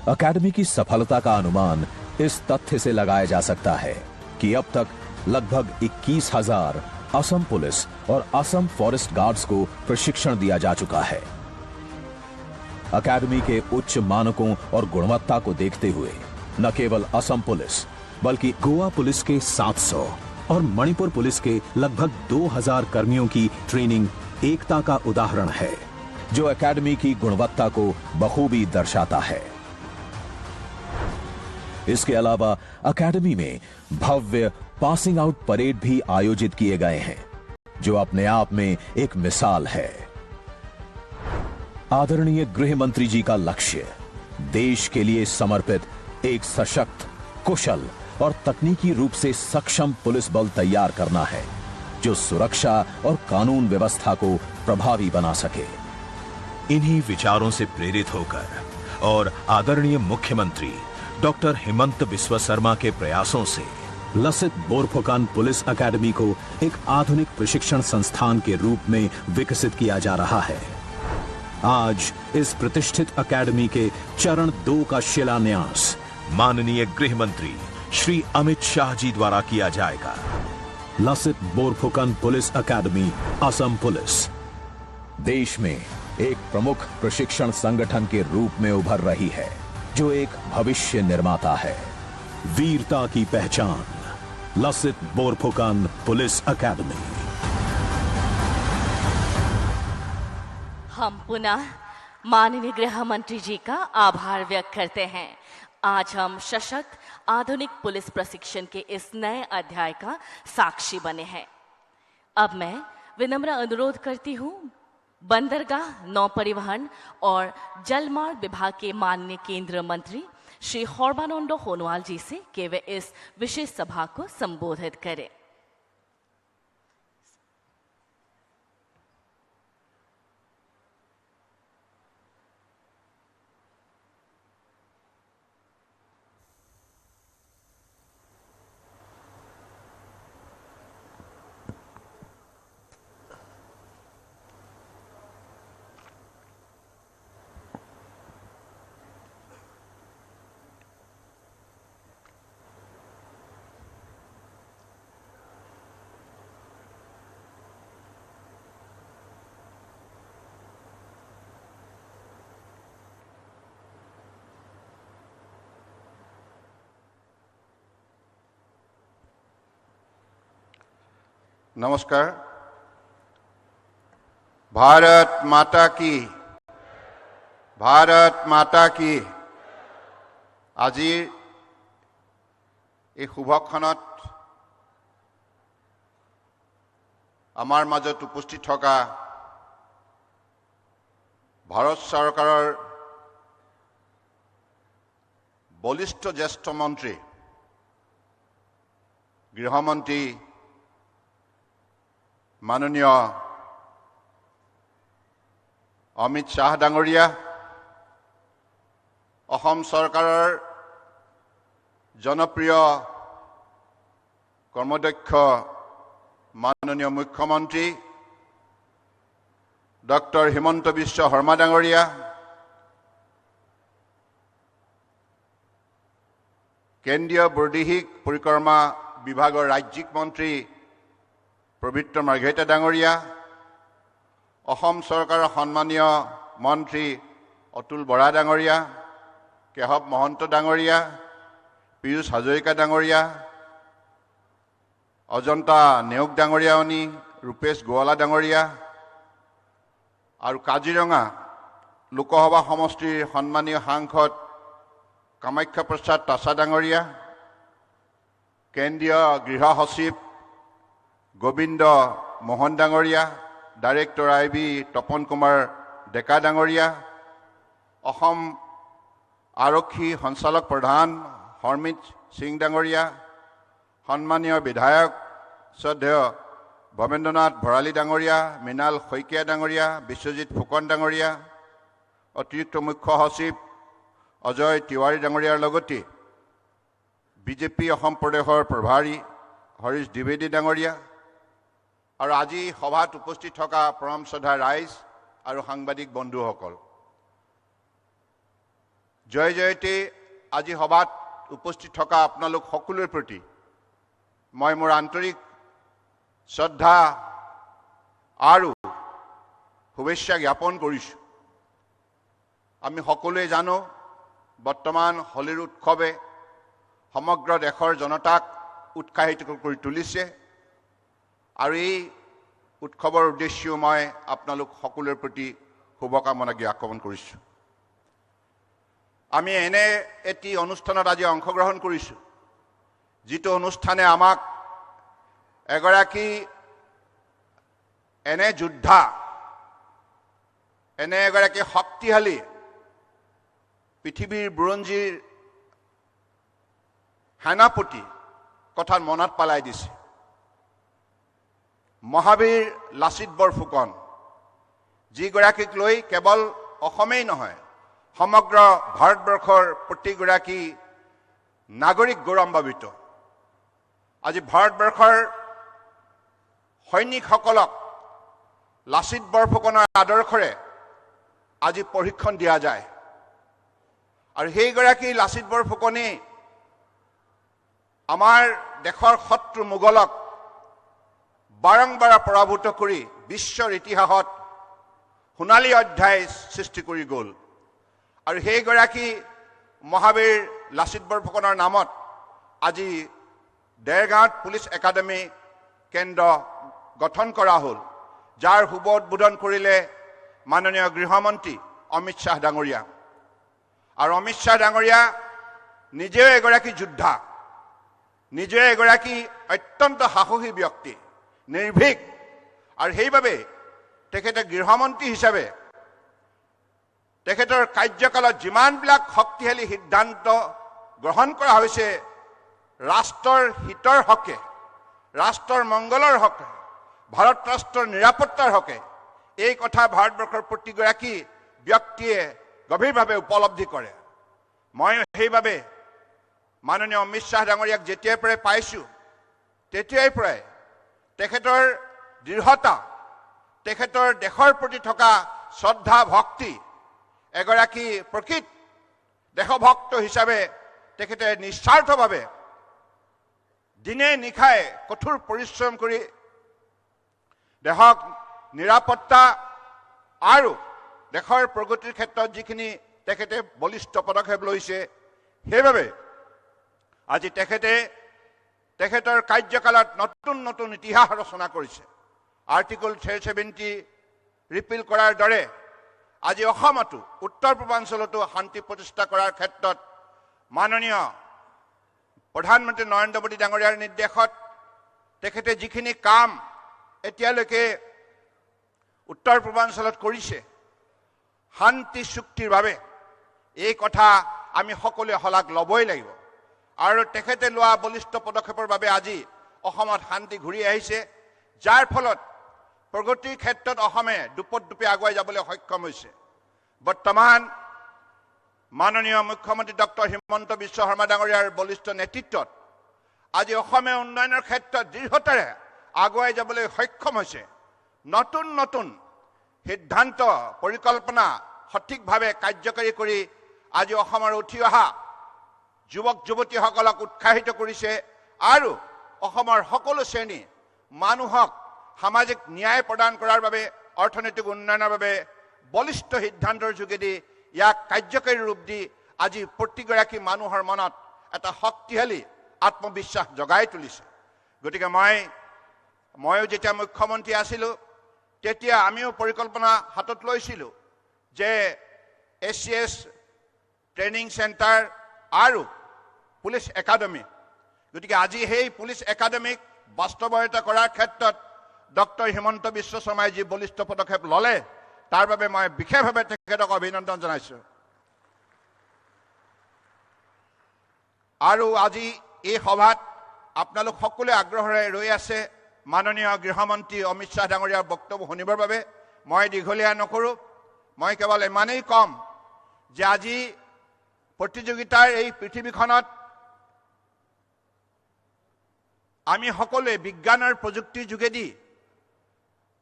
S6: अकेडमी की सफलता का अनुमान इस तथ्य से लगाया जा सकता है कि अब तक लगभग 21,000 असम पुलिस और असम फॉरेस्ट गार्ड्स को प्रशिक्षण दिया जा चुका है। अकेडमी के उच्च मानकों और गुणवत्ता को देखते हुए न केवल असम पुलिस बल्कि गोवा पुलिस के 700 और मणिपुर पुलिस के लगभग 2,000 कर्मियों की ट्रेनिंग एकता का उदाहरण है जो अकेडमी की गुणवत्ता को बखूबी दर्शाता है। इसके अलावा अकेडमी में भव्य पासिंग आउट परेड भी आयोजित किए गए हैं जो अपने आप में एक मिसाल है। आदरणीय गृह मंत्री जी का लक्ष्य देश के लिए समर्पित एक सशक्त, कुशल और तकनीकी रूप से सक्षम पुलिस बल तैयार करना है जो सुरक्षा और कानून व्यवस्था को प्रभावी बना सके। इन्हीं विचारों से प्रेरित होकर और आदरणीय मुख्यमंत्री डॉक्टर हिमंत बिस्वा शर्मा के प्रयासों से लसित बोरफुकन पुलिस अकेडमी को एक आधुनिक प्रशिक्षण संस्थान के रूप में विकसित किया जा रहा है। आज इस प्रतिष्ठित अकेडमी के चरण 2 का शिलान्यास माननीय गृह मंत्री श्री अमित शाह जी द्वारा किया जाएगा। Lachit Borphukan police academy Assam police देश में एक प्रमुख प्रशिक्षण संगठन के रूप में उभर रही है जो एक भविष्य निर्माता है। वीरता की पहचान लसित बोरफुकन पुलिस अकेडमी।
S4: हम पुनः माननीय गृह मंत्री जी का आभार व्यक्त करते हैं। आज हम सशक्त आधुनिक पुलिस प्रशिक्षण के इस नए अध्याय का साक्षी बने हैं। अब मैं विनम्र अनुरोध करती हूँ बंदरगाह, नौ परिवहन और जलमार्ग विभाग के माननीय केंद्रीय मंत्री श्री सर्बानंद सोनोवाल जी से कि वे इस विशेष सभा को संबोधित करें।
S7: नमस्कार। भारत माता की, भारत माता की। আজিৰ এই শুভক্ষণত আমাৰ মাজত উপস্থিত থকা ভাৰত চৰকাৰৰ বলিষ্ঠ জ্যেষ্ঠ মন্ত্ৰী গৃহমন্ত্ৰী মাননীয় অমিত শ্বাহ ডাঙৰীয়া, অসম চৰকাৰৰ জনপ্ৰিয় কৰ্মদক্ষ মাননীয় মুখ্যমন্ত্ৰী ডক্টৰ হিমন্ত বিশ্ব শৰ্মা ডাঙৰীয়া, কেন্দ্ৰীয় বৈদেশিক পৰিক্ৰমা বিভাগৰ ৰাজ্যিক মন্ত্ৰী পবিত্ৰ মাৰ্ঘেৰিটা ডাঙৰীয়া, অসম চৰকাৰৰ সন্মানীয় মন্ত্ৰী অতুল বৰা ডাঙৰীয়া, কেশৱ মহন্ত ডাঙৰীয়া, পীয়ুষ হাজৰিকা ডাঙৰীয়া, অজন্তা নেওগ ডাঙৰীয়ানী, ৰূপেশ গোৱালা ডাঙৰীয়া আৰু কাজিৰঙা লোকসভা সমষ্টিৰ সন্মানীয় সাংসদ কামাখ্যা প্ৰসাদ তাছা ডাঙৰীয়া, কেন্দ্ৰীয় গৃহ সচিব গোবিন্দ মোহন ডাঙৰীয়া, ডাইৰেক্টৰ IB তপন কুমাৰ ডেকা ডাঙৰীয়া, অসম আৰক্ষী সঞ্চালক প্ৰধান হৰমিত সিং ডাঙৰীয়া, সন্মানীয় বিধায়ক শ্ৰদ্ধেয় ভৱেন্দ্ৰনাথ ভৰালী ডাঙৰীয়া, মৃণাল শইকীয়া ডাঙৰীয়া, বিশ্বজিৎ ফুকন ডাঙৰীয়া, অতিৰিক্ত মুখ্য সচিব অজয় তিৱাৰী ডাঙৰীয়াৰ লগতে বিজেপি অসম প্ৰদেশৰ প্ৰভাৰী হৰীশ দ্বিবেদী ডাঙৰীয়া আৰু আজি সভাত উপস্থিত থকা পৰম শ্ৰদ্ধা ৰাইজ আৰু সাংবাদিক বন্ধুসকল, জয় জয়তে আজি সভাত উপস্থিত থকা আপোনালোক সকলোৰে প্ৰতি মই মোৰ আন্তৰিক শ্ৰদ্ধা আৰু শুভেচ্ছা জ্ঞাপন কৰিছোঁ। আমি সকলোৱে জানো বৰ্তমান হোলীৰ উৎসৱে সমগ্ৰ দেশৰ জনতাক উৎসাহিত কৰি তুলিছে আৰু এই উৎসৱৰ উদ্দেশ্যেও মই আপোনালোক সকলোৰে প্ৰতি শুভকামনা জ্ঞাপন কৰিছোঁ। আমি এনে এটি অনুষ্ঠানত আজি অংশগ্ৰহণ কৰিছোঁ যিটো অনুষ্ঠানে আমাক এগৰাকী এনে যোদ্ধা, এনে এগৰাকী শক্তিশালী পৃথিৱীৰ বুৰঞ্জীৰ সেনাপতি কথা মনত পেলাই দিছে। মহাবীৰ লাচিত বৰফুকন, যিগৰাকীক লৈ কেৱল অসমেই নহয় সমগ্ৰ ভাৰতবৰ্ষৰ প্ৰতিগৰাকী নাগৰিক গৌৰৱান্বিত। আজি ভাৰতবৰ্ষৰ সৈনিকসকলক লাচিত বৰফুকনৰ আদৰ্শৰে আজি প্ৰশিক্ষণ দিয়া যায় আৰু সেইগৰাকী লাচিত বৰফুকনেই আমাৰ দেশৰ শত্ৰু মোগলক বাৰম্বাৰ পৰাভূত কৰি বিশ্বৰ ইতিহাসত সোণালী অধ্যায় সৃষ্টি কৰি গ'ল আৰু সেইগৰাকী মহাবীৰ লাচিত বৰফুকনৰ নামত আজি দেৰগাঁৱত পুলিচ একাডেমী কেন্দ্ৰ গঠন কৰা হ'ল, যাৰ শুভ উদ্বোধন কৰিলে মাননীয় গৃহমন্ত্ৰী অমিত শ্বাহ ডাঙৰীয়া। আৰু অমিত শ্বাহ ডাঙৰীয়া নিজেও এগৰাকী যোদ্ধা, নিজে এগৰাকী অত্যন্ত সাহসী ব্যক্তি, নিৰ্ভীক, আৰু সেইবাবে তেখেতে গৃহমন্ত্ৰী হিচাপে তেখেতৰ কাৰ্যকালত যিমানবিলাক শক্তিশালী সিদ্ধান্ত গ্ৰহণ কৰা হৈছে ৰাষ্ট্ৰৰ হিতৰ হকে, ৰাষ্ট্ৰৰ মংগলৰ হকে, ভাৰত ৰাষ্ট্ৰৰ নিৰাপত্তাৰ হকে, এই কথা ভাৰতবৰ্ষৰ প্ৰতিগৰাকী ব্যক্তিয়ে গভীৰভাৱে উপলব্ধি কৰে। মই সেইবাবে মাননীয় অমিত শ্বাহ ডাঙৰীয়াক যেতিয়াৰ পৰাই পাইছোঁ তেতিয়াৰ পৰাই তেখেতৰ দৃঢ়তা, তেখেতৰ দেশৰ প্ৰতি থকা শ্ৰদ্ধা ভক্তি, এগৰাকী প্ৰকৃত দেশভক্ত হিচাপে তেখেতে নিস্বাৰ্থভাৱে দিনে নিশাই কঠোৰ পৰিশ্ৰম কৰি দেশক নিৰাপত্তা আৰু দেশৰ প্ৰগতিৰ ক্ষেত্ৰত যিখিনি তেখেতে বলিষ্ঠ পদক্ষেপ লৈছে, সেইবাবে আজি তেখেতৰ কাৰ্যকালত নতুন নতুন ইতিহাস ৰচনা কৰিছে। আৰ্টিকল 370 ৰিপিল কৰাৰ দৰে আজি অসমতো উত্তৰ পূৰ্বাঞ্চলতো শান্তি প্ৰতিষ্ঠা কৰাৰ ক্ষেত্ৰত মাননীয় প্ৰধানমন্ত্ৰী নৰেন্দ্ৰ মোদী ডাঙৰীয়াৰ নিৰ্দেশত তেখেতে যিখিনি কাম এতিয়ালৈকে উত্তৰ পূৰ্বাঞ্চলত কৰিছে শান্তি চুক্তিৰ বাবে, এই কথা আমি সকলোৱে শলাগ ল'বই লাগিব আৰু তেখেতে লোৱা বলিষ্ঠ পদক্ষেপৰ বাবে আজি অসমত শান্তি ঘূৰি আহিছে যাৰ ফলত প্ৰগতিৰ ক্ষেত্ৰত অসমে দুপদুপে আগুৱাই যাবলৈ সক্ষম হৈছে বৰ্তমান মাননীয় মুখ্যমন্ত্ৰী ডক্টৰ হিমন্ত বিশ্ব শৰ্মা ডাঙৰীয়াৰ বলিষ্ঠ নেতৃত্বত আজি অসমে উন্নয়নৰ ক্ষেত্ৰত দৃঢ়তাৰে আগুৱাই যাবলৈ সক্ষম হৈছে নতুন নতুন সিদ্ধান্ত পৰিকল্পনা সঠিকভাৱে কাৰ্যকৰী কৰি আজি অসমৰ উঠি অহা যুৱক যুৱতীসকলক উৎসাহিত কৰিছে আৰু অসমৰ সকলো শ্ৰেণী মানুহক সামাজিক ন্যায় প্ৰদান কৰাৰ বাবে অৰ্থনৈতিক উন্নয়নৰ বাবে বলিষ্ঠ সিদ্ধান্তৰ যোগেদি ইয়াক কাৰ্যকৰী ৰূপ দি আজি প্ৰতিগৰাকী মানুহৰ মনত এটা শক্তিশালী আত্মবিশ্বাস জগাই তুলিছে গতিকে ময়ো যেতিয়া মুখ্যমন্ত্ৰী আছিলোঁ তেতিয়া আমিও পৰিকল্পনা হাতত লৈছিলোঁ যে SCS ট্ৰেইনিং চেণ্টাৰ আৰু পুলিচ একাডেমি গতিকে আজি সেই পুলিচ একাডেমিক বাস্তৱায়িত কৰাৰ ক্ষেত্ৰত ডক্টৰ হিমন্ত বিশ্ব শৰ্মাই যি বলিষ্ঠ পদক্ষেপ ল'লে তাৰ বাবে মই বিশেষভাৱে তেখেতক অভিনন্দন জনাইছোঁ আৰু আজি এই সভাত আপোনালোক সকলোৱে আগ্ৰহেৰে ৰৈ আছে মাননীয় গৃহমন্ত্ৰী অমিত শ্বাহ ডাঙৰীয়াৰ বক্তব্য শুনিবৰ বাবে মই দীঘলীয়া নকৰোঁ মই কেৱল ইমানেই কম যে আজি প্ৰতিযোগিতাৰ এই পৃথিৱীখনত আমি সকলোৱে বিজ্ঞান আৰু প্ৰযুক্তিৰ যোগেদি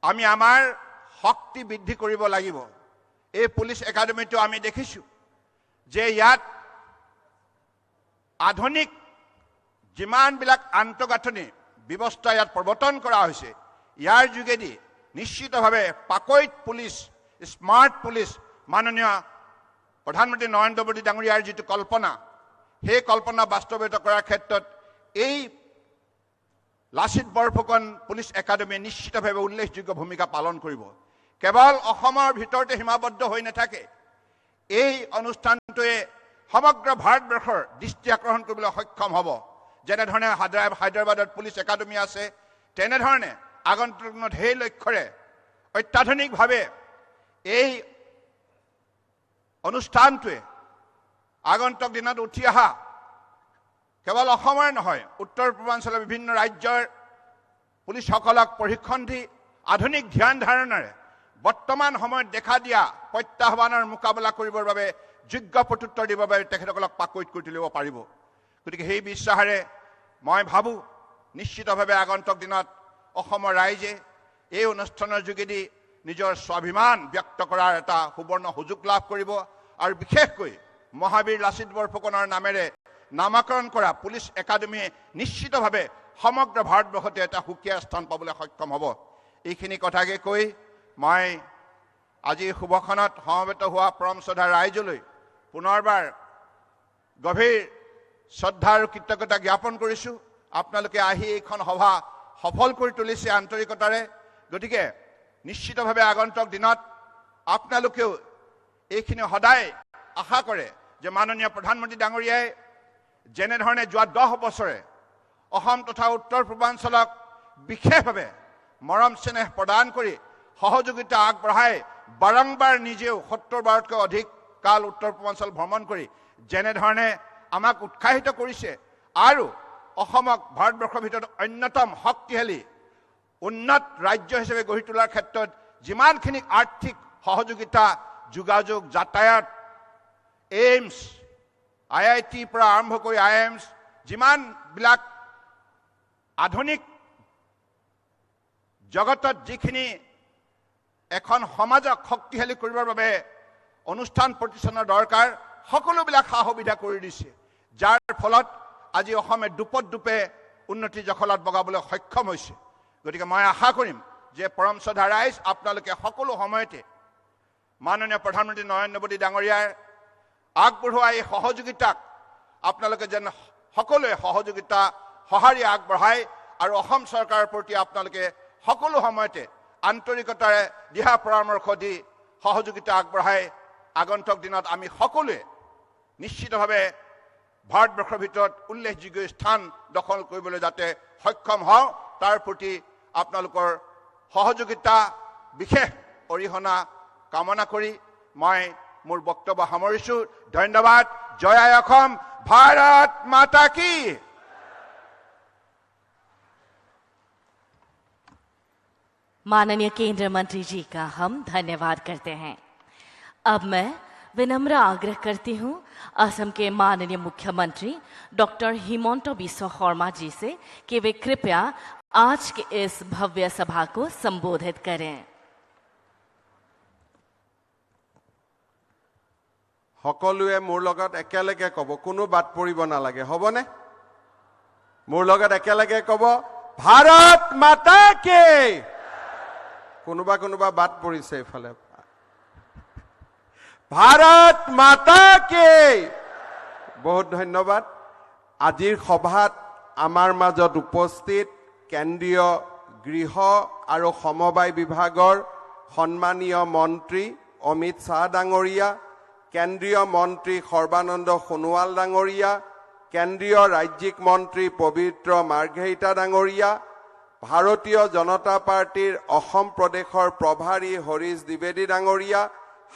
S7: আমি আমাৰ শক্তি বৃদ্ধি কৰিব লাগিব এই পুলিচ একাডেমিটো আমি দেখিছোঁ যে ইয়াত আধুনিক যিমানবিলাক আন্তঃগাঁথনি ব্যৱস্থা ইয়াত প্ৰৱৰ্তন কৰা হৈছে ইয়াৰ যোগেদি নিশ্চিতভাৱে পাকৈত পুলিচ স্মাৰ্ট পুলিচ মাননীয় প্ৰধানমন্ত্ৰী নৰেন্দ্ৰ মোদী ডাঙৰীয়াৰ যিটো কল্পনা সেই কল্পনা বাস্তৱায়িত কৰাৰ ক্ষেত্ৰত এই লাচিত বৰফুকন পুলিচ একাডেমিয়ে নিশ্চিতভাৱে উল্লেখযোগ্য ভূমিকা পালন কৰিব কেৱল অসমৰ ভিতৰতে সীমাবদ্ধ হৈ নাথাকে এই অনুষ্ঠানটোৱে সমগ্ৰ ভাৰতবৰ্ষৰ দৃষ্টি আকৰ্ষণ কৰিবলৈ সক্ষম হ'ব যেনেধৰণে হায়দৰাবাদত পুলিচ একাডেমি আছে তেনেধৰণে আগন্তুক দিনত সেই লক্ষ্যৰে অত্যাধুনিকভাৱে এই অনুষ্ঠানটোৱে আগন্তুক দিনত উঠি অহা কেৱল অসমৰ নহয় উত্তৰ পূৰ্বাঞ্চলৰ বিভিন্ন ৰাজ্যৰ পুলিচসকলক প্ৰশিক্ষণ দি আধুনিক ধ্যান ধাৰণাৰে বৰ্তমান সময়ত দেখা দিয়া প্ৰত্যাহ্বানৰ মোকাবিলা কৰিবৰ বাবে যোগ্য প্ৰত্যুত্তৰ দিবৰ বাবে তেখেতসকলক পাকৈত কৰি তুলিব পাৰিব গতিকে সেই বিশ্বাসেৰে মই ভাবোঁ নিশ্চিতভাৱে আগন্তুক দিনত অসমৰ ৰাইজে এই অনুষ্ঠানৰ যোগেদি নিজৰ স্বাভিমান ব্যক্ত কৰাৰ এটা সুবৰ্ণ সুযোগ লাভ কৰিব আৰু বিশেষকৈ মহাবীৰ লাচিত বৰফুকনৰ নামেৰে নামাকৰণ কৰা পুলিচ একাডেমিয়ে নিশ্চিতভাৱে সমগ্ৰ ভাৰতবৰ্ষতে এটা সুকীয়া স্থান পাবলৈ সক্ষম হ'ব এইখিনি কথাকে কৈ মই আজি শুভখনত সমবেত হোৱা পৰম শ্ৰদ্ধা ৰাইজলৈ পুনৰবাৰ গভীৰ শ্ৰদ্ধা আৰু কৃতজ্ঞতা জ্ঞাপন কৰিছোঁ আপোনালোকে আহি এইখন সভা সফল কৰি তুলিছে আন্তৰিকতাৰে গতিকে নিশ্চিতভাৱে আগন্তুক দিনত আপোনালোকেও এইখিনি সদায় আশা কৰে যে মাননীয় প্ৰধানমন্ত্ৰী ডাঙৰীয়াই যেনেধৰণে যোৱা 10 বছৰে অসম তথা উত্তৰ পূৰ্বাঞ্চলক বিশেষভাৱে মৰম চেনেহ প্ৰদান কৰি সহযোগিতা আগবঢ়াই বাৰম্বাৰ নিজেও 70 বাৰতকৈ অধিক কাল উত্তৰ পূৰ্বাঞ্চল ভ্ৰমণ কৰি যেনেধৰণে আমাক উৎসাহিত কৰিছে আৰু অসমক ভাৰতবৰ্ষৰ ভিতৰত অন্যতম শক্তিশালী উন্নত ৰাজ্য হিচাপে গঢ়ি তোলাৰ ক্ষেত্ৰত যিমানখিনি আৰ্থিক সহযোগিতা যোগাযোগ যাতায়াত এইমছ IIT পৰা আৰম্ভ কৰি IIMছ যিমানবিলাক আধুনিক জগতত যিখিনি এখন সমাজক শক্তিশালী কৰিবৰ বাবে অনুষ্ঠান প্ৰতিষ্ঠানৰ দৰকাৰ সকলোবিলাক সা সুবিধা কৰি দিছে যাৰ ফলত আজি অসমে দুপদুপে উন্নতি জখলাত বগাবলৈ সক্ষম হৈছে গতিকে মই আশা কৰিম যে পৰম শ্ৰদ্ধা ৰাইজ আপোনালোকে সকলো সময়তে মাননীয় প্ৰধানমন্ত্ৰী নৰেন্দ্ৰ মোদী ডাঙৰীয়াৰ আগবঢ়োৱা এই সহযোগিতাক আপোনালোকে যেন সকলোৱে সহযোগিতা সঁহাৰি আগবঢ়ায় আৰু অসম চৰকাৰৰ প্ৰতি আপোনালোকে সকলো সময়তে আন্তৰিকতাৰে দিহা পৰামৰ্শ দি সহযোগিতা আগবঢ়াই আগন্তুক দিনত আমি সকলোৱে নিশ্চিতভাৱে ভাৰতবৰ্ষৰ ভিতৰত উল্লেখযোগ্য স্থান দখল কৰিবলৈ যাতে সক্ষম হওঁ তাৰ প্ৰতি আপোনালোকৰ সহযোগিতা বিশেষ অৰিহণা কামনা কৰি মই মোৰ বক্তব্য সামৰিছো। ধন্যবাদ। জয় আই অসম। ভাৰত মাতা কি।
S4: माननीय केंद्रीय मंत्री जी का हम धन्यवाद करते हैं। अब मैं विनम्र आग्रह करती हूं असम के माननीय मुख्यमंत्री डॉक्टर हिमंत बिस्व शर्मा जी से कि वे कृपया आज के इस भव्य सभा को संबोधित करें।
S8: সকলোৱে মোৰ লগত একেলগে ক'ব, কোনো বাদ পৰিব নালাগে, হ'বনে? মোৰ লগত একেলগে ক'ব, ভাৰত মাতা কি। কোনোবা কোনোবা বাদ পৰিছে এইফালে। ভাৰত মাতা কি। বহুত ধন্যবাদ। আজিৰ সভাত আমাৰ মাজত উপস্থিত কেন্দ্ৰীয় গৃহ আৰু সমবায় বিভাগৰ সন্মানীয় মন্ত্ৰী অমিত শ্বাহ ডাঙৰীয়া, কেন্দ্ৰীয় মন্ত্ৰী সৰ্বানন্দ সোণোৱাল ডাঙৰীয়া, কেন্দ্ৰীয় ৰাজ্যিক মন্ত্ৰী পবিত্ৰ মাৰ্ঘেৰিটা ডাঙৰীয়া, ভাৰতীয় জনতা পাৰ্টিৰ অসম প্ৰদেশৰ প্ৰভাৰী হৰিশ দ্বিবেদী ডাঙৰীয়া,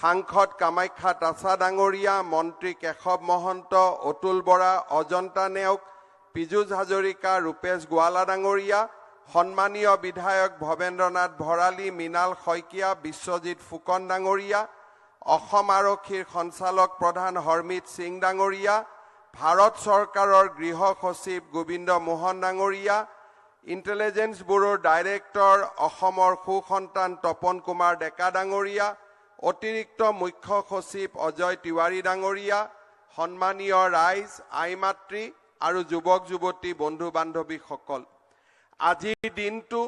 S8: সাংসদ কামাখ্যা তাছা ডাঙৰীয়া, মন্ত্ৰী কেশৱ মহন্ত, অতুল বৰা, অজন্তা নেওগ, পীযুষ হাজৰিকা, ৰূপেশ গোৱালা ডাঙৰীয়া, সন্মানীয় বিধায়ক ভৱেন্দ্ৰনাথ ভৰালী, মৃণাল শইকীয়া, বিশ্বজিৎ ফুকন ডাঙৰীয়া, অসম আৰক্ষীৰ সঞ্চালক প্ৰধান হৰমিত সিং ডাঙৰীয়া, ভাৰত চৰকাৰৰ গৃহ সচিব গোবিন্দ মোহন ডাঙৰীয়া, ইণ্টেলিজেন্স ব্যুৰোৰ ডাইৰেক্টৰ অসমৰ সুসন্তান তপন কুমাৰ ডেকা ডাঙৰীয়া, অতিৰিক্ত মুখ্য সচিব অজয় তিৱাৰী ডাঙৰীয়া, সন্মানীয় ৰাইজ, আই মাতৃ আৰু যুৱক যুৱতী বন্ধু বান্ধৱীসকল, আজিৰ দিনটো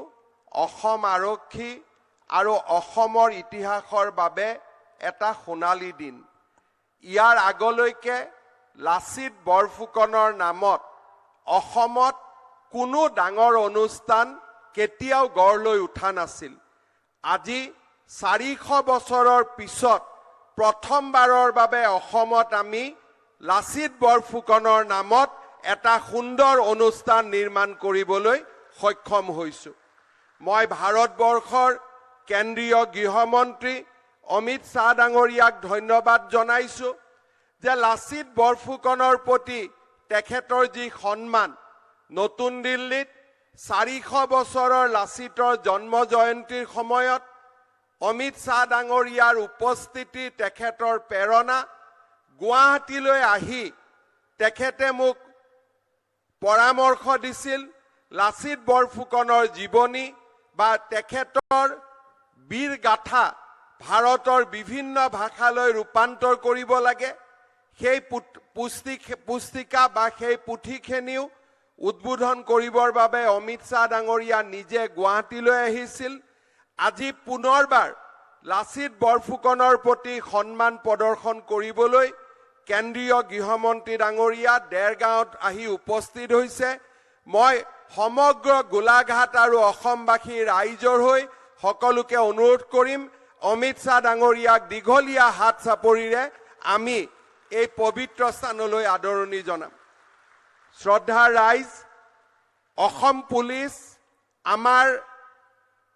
S8: অসম আৰক্ষী আৰু অসমৰ ইতিহাসৰ বাবে এটা সোণালী দিন। ইয়াৰ আগলৈকে লাচিত বৰফুকনৰ নামত অসমত কোনো ডাঙৰ অনুষ্ঠান কেতিয়াও গঢ় লৈ উঠা নাছিল। আজি 400 বছৰৰ পিছত প্ৰথমবাৰৰ বাবে অসমত আমি লাচিত বৰফুকনৰ নামত এটা সুন্দৰ অনুষ্ঠান নিৰ্মাণ কৰিবলৈ সক্ষম হৈছো। মই ভাৰতবৰ্ষৰ কেন্দ্ৰীয় গৃহমন্ত্ৰী অমিত শ্বাহ ডাঙৰীয়াক ধন্যবাদ জনাইছো যে লাচিত বৰফুকনৰ প্ৰতি তেখেতৰ যি সন্মান, নতুন দিল্লীত 400 বছৰৰ লাচিতৰ জন্ম জয়ন্তীৰ সময়ত অমিত শ্বাহ ডাঙৰীয়াৰ উপস্থিতি, তেখেতৰ প্ৰেৰণা, গুৱাহাটীলৈ আহি তেখেতে মোক পৰামৰ্শ দিছিল লাচিত বৰফুকনৰ জীৱনী বা তেখেতৰ বীৰ গাথা ভাৰতৰ বিভিন্ন ভাষালৈ ৰূপান্তৰ কৰিব লাগে। সেই পুস্তিকা বা সেই পুথিখিনিও উদ্বোধন কৰিবৰ বাবে অমিত শ্বাহ ডাঙৰীয়া নিজে গুৱাহাটীলৈ আহিছিল। আজি পুনৰবাৰ লাচিত বৰফুকনৰ প্ৰতি সন্মান প্ৰদৰ্শন কৰিবলৈ কেন্দ্ৰীয় গৃহমন্ত্ৰী ডাঙৰীয়া দেৰগাঁৱত আহি উপস্থিত হৈছে। মই সমগ্ৰ গোলাঘাট আৰু অসমবাসী ৰাইজৰ হৈ সকলোকে অনুৰোধ কৰিম, অমিত শ্বাহ ডাঙৰীয়াক দীঘলীয়া হাত চাপৰিৰে আমি এই পবিত্ৰ স্থানলৈ আদৰণি জনাম। শ্ৰদ্ধা ৰাইজ, অসম পুলিচ আমাৰ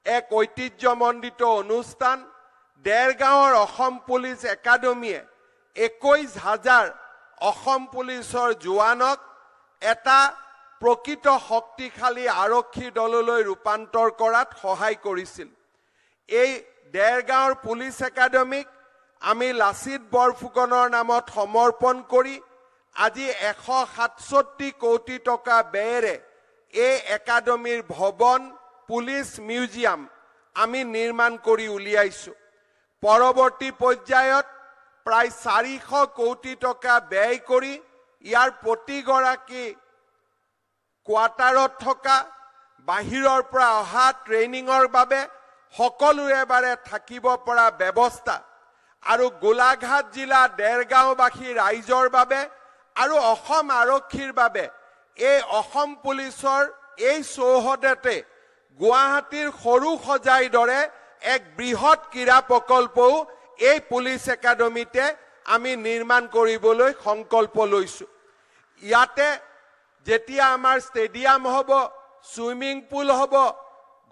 S8: এক ঐতিহ্যমণ্ডিত অনুষ্ঠান। দেৰগাঁৱৰ অসম পুলিচ একাডেমীয়ে 21,000 অসম পুলিচৰ জোৱানক এটা প্ৰকৃত শক্তিশালী আৰক্ষী দললৈ ৰূপান্তৰ কৰাত সহায় কৰিছিল। এই দেৰগাঁৱৰ পুলিচ একাডেমীক আমি লাচিত বৰফুকনৰ নামত সমৰ্পণ কৰি আজি 167 কোটি টকা ব্যয়েৰে এই একাডেমীৰ ভৱন, পুলিচ মিউজিয়াম আমি নিৰ্মাণ কৰি উলিয়াইছো। পৰৱৰ্তী পৰ্যায়ত প্ৰায় 400 কোটি টকা ব্যয় কৰি ইয়াৰ প্ৰতিগৰাকী কোৱাৰ্টাৰত থকা, বাহিৰৰ পৰা অহা ট্ৰেইনিঙৰ বাবে সকলোৰে বাবে থাকিব পৰা ব্যৱস্থা আৰু গোলাঘাট জিলা দেৰগাঁওবাসী ৰাইজৰ বাবে আৰু অসম আৰক্ষীৰ বাবে এই অসম পুলিচৰ এই চৌহদতে গুৱাহাটীৰ সৰু সজাইৰ দৰে এক বৃহৎ ক্ৰীড়া প্ৰকল্পও এই পুলিচ একাডেমীতে আমি নিৰ্মাণ কৰিবলৈ সংকল্প লৈছো। ইয়াতে যেতিয়া আমাৰ ষ্টেডিয়াম হ'ব, সুইমিং পুল হ'ব,